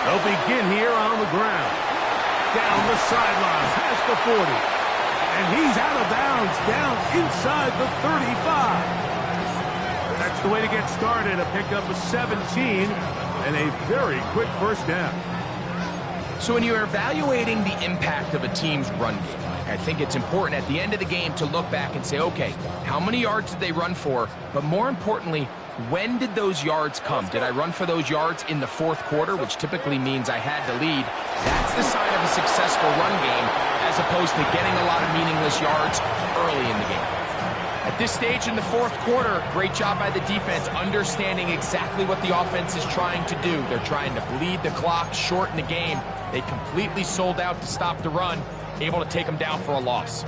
They'll begin here on the ground. Down the sideline, past the 40. And he's out of bounds, down inside the 35. That's the way to get started, a pickup of 17 and a very quick first down. So when you're evaluating the impact of a team's run game, I think it's important at the end of the game to look back and say, okay, how many yards did they run for? But more importantly, when did those yards come? Did I run for those yards in the 4th quarter, which typically means I had to lead? That's the sign of a successful run game, as opposed to getting a lot of meaningless yards early in the game. At this stage in the 4th quarter, great job by the defense understanding exactly what the offense is trying to do. They're trying to bleed the clock, shorten the game. They completely sold out to stop the run, able to take them down for a loss.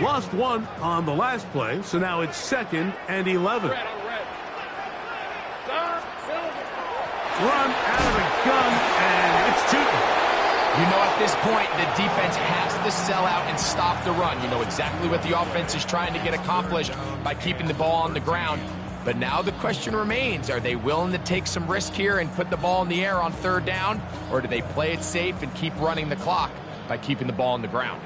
Lost 1 on the last play, so now it's 2nd and 11. Run out of the gun, and it's Tootin. You know at this point, the defense has to sell out and stop the run. You know exactly what the offense is trying to get accomplished by keeping the ball on the ground. But now the question remains, are they willing to take some risk here and put the ball in the air on 3rd down? Or do they play it safe and keep running the clock by keeping the ball on the ground?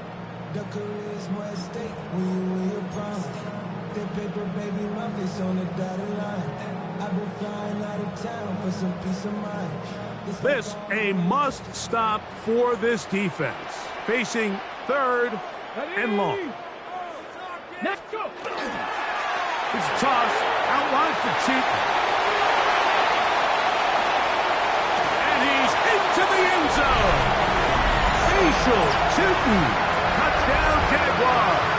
The career is more at stake when you're proud. The paper, baby, my face on the dotted line. I've been flying out of town for some peace of mind. This a must-stop for this defense. Facing 3rd and long. Let's go. It's a toss. Outlines to Cheaton. And he's into the end zone. Facial Cheaton. Touchdown, Jaguars.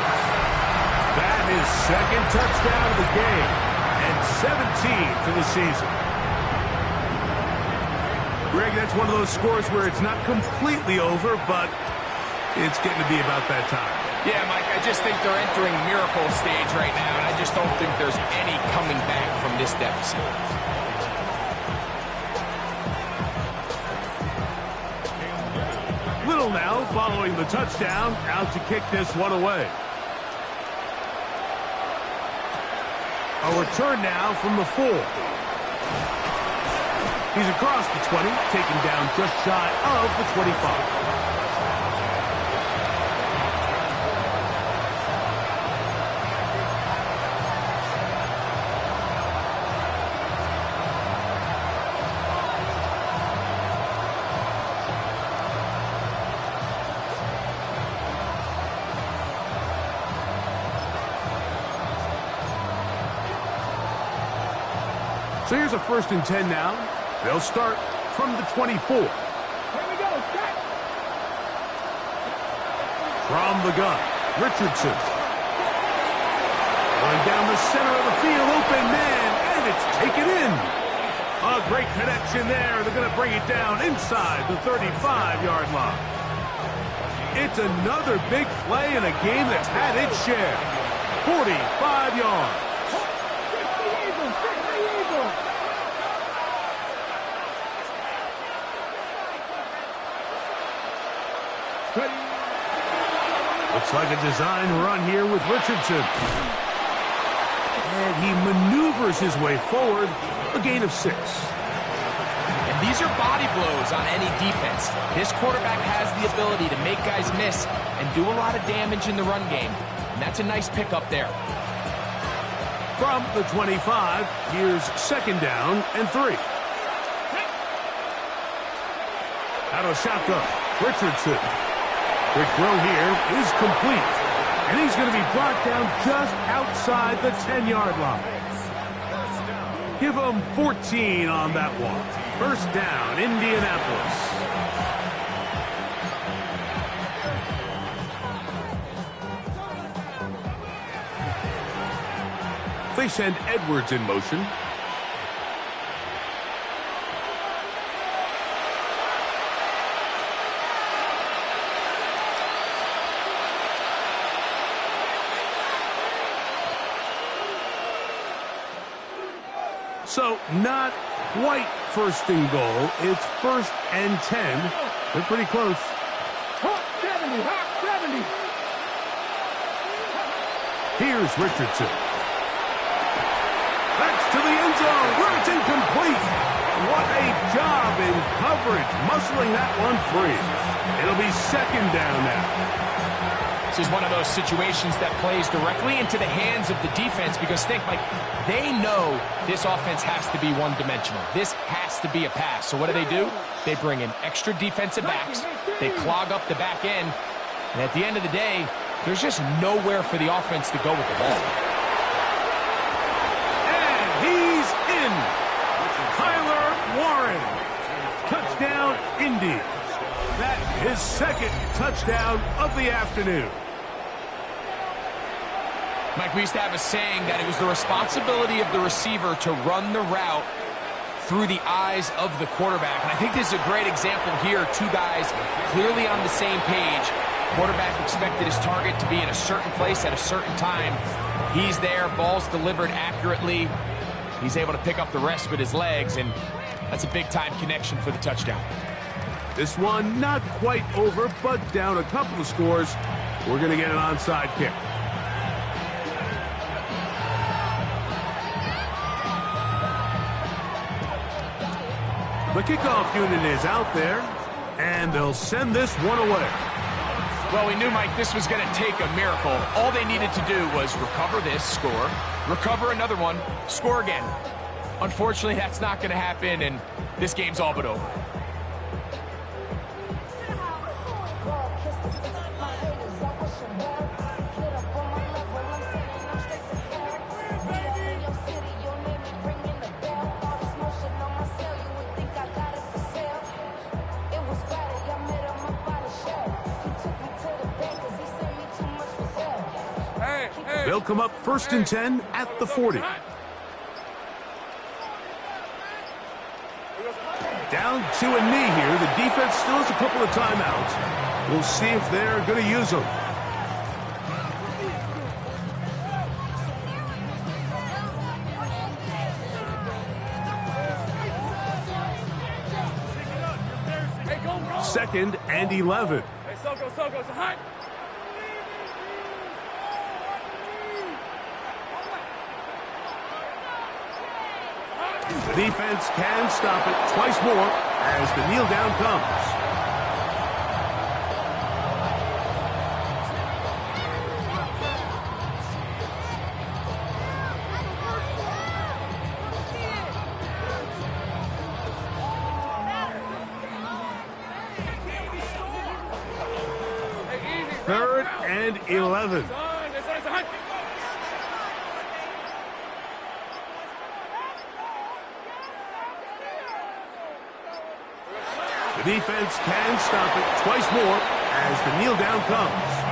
That is 2nd touchdown of the game. And 17 for the season. Greg, that's one of those scores where it's not completely over, but it's getting to be about that time. Yeah, Mike, I just think they're entering miracle stage right now, and I just don't think there's any coming back from this deficit. Little now following the touchdown, out to kick this one away. A return now from the 4. He's across the 20, taken down just shy of the 25. So here's a 1st and 10 now. They'll start from the 24. Here we go. Set. From the gun, Richardson. Going down the center of the field, open man, and it's taken in. A great connection there. They're going to bring it down inside the 35-yard line. It's another big play in a game that's had its share. 45 yards. Looks like a design run here with Richardson. And he maneuvers his way forward, a gain of 6. And these are body blows on any defense. This quarterback has the ability to make guys miss and do a lot of damage in the run game. And that's a nice pickup there. From the 25, here's 2nd down and 3. Out of shotgun, Richardson. Quick throw here is complete. And he's going to be brought down just outside the 10-yard line. Give him 14 on that one. 1st down, Indianapolis. They send Edwards in motion. So not quite 1st and goal. It's 1st and 10. They're pretty close. Hawk 70. Hawk 70. Here's Richardson. That's to the end zone where it's incomplete. What a job in coverage, muscling that one free. It'll be 2nd down now. This is one of those situations that plays directly into the hands of the defense because think, like, they know this offense has to be one-dimensional. This has to be a pass. So what do? They bring in extra defensive backs. They clog up the back end. And at the end of the day, there's just nowhere for the offense to go with the ball. And he's in. Kyler Warren. Touchdown, Indy. That is 2nd touchdown of the afternoon. Mike, we used to have a saying that it was the responsibility of the receiver to run the route through the eyes of the quarterback. And I think this is a great example here. 2 guys clearly on the same page. Quarterback expected his target to be in a certain place at a certain time. He's there, ball's delivered accurately. He's able to pick up the rest with his legs, and that's a big-time connection for the touchdown. This one not quite over, but down a couple of scores. We're going to get an onside kick. The kickoff unit is out there, and they'll send this one away. Well, we knew, Mike, this was going to take a miracle. All they needed to do was recover this, score, recover another one, score again. Unfortunately, that's not going to happen, and this game's all but over. They'll come up 1st and 10 at the 40. Down to a knee here. The defense still has a couple of timeouts. We'll see if they're going to use them. Second and 11. Hey, Soko, it's a hot. The defense can stop it twice more as the kneel down comes. Third and 11. The defense can stop it twice more as the kneel down comes.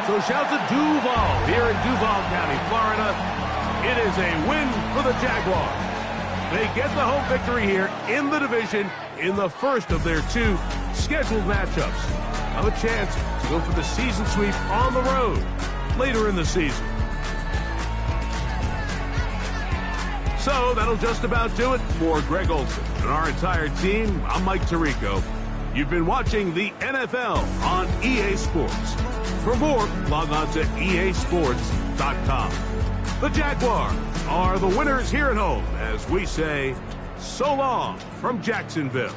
So shout to Duval here in Duval County, Florida. It is a win for the Jaguars. They get the home victory here in the division in the first of their 2 scheduled matchups. Have a chance to go for the season sweep on the road later in the season. So that'll just about do it for Greg Olson and our entire team. I'm Mike Tirico. You've been watching the NFL on EA Sports. For more, log on to easports.com. The Jaguars are the winners here at home as we say so long from Jacksonville.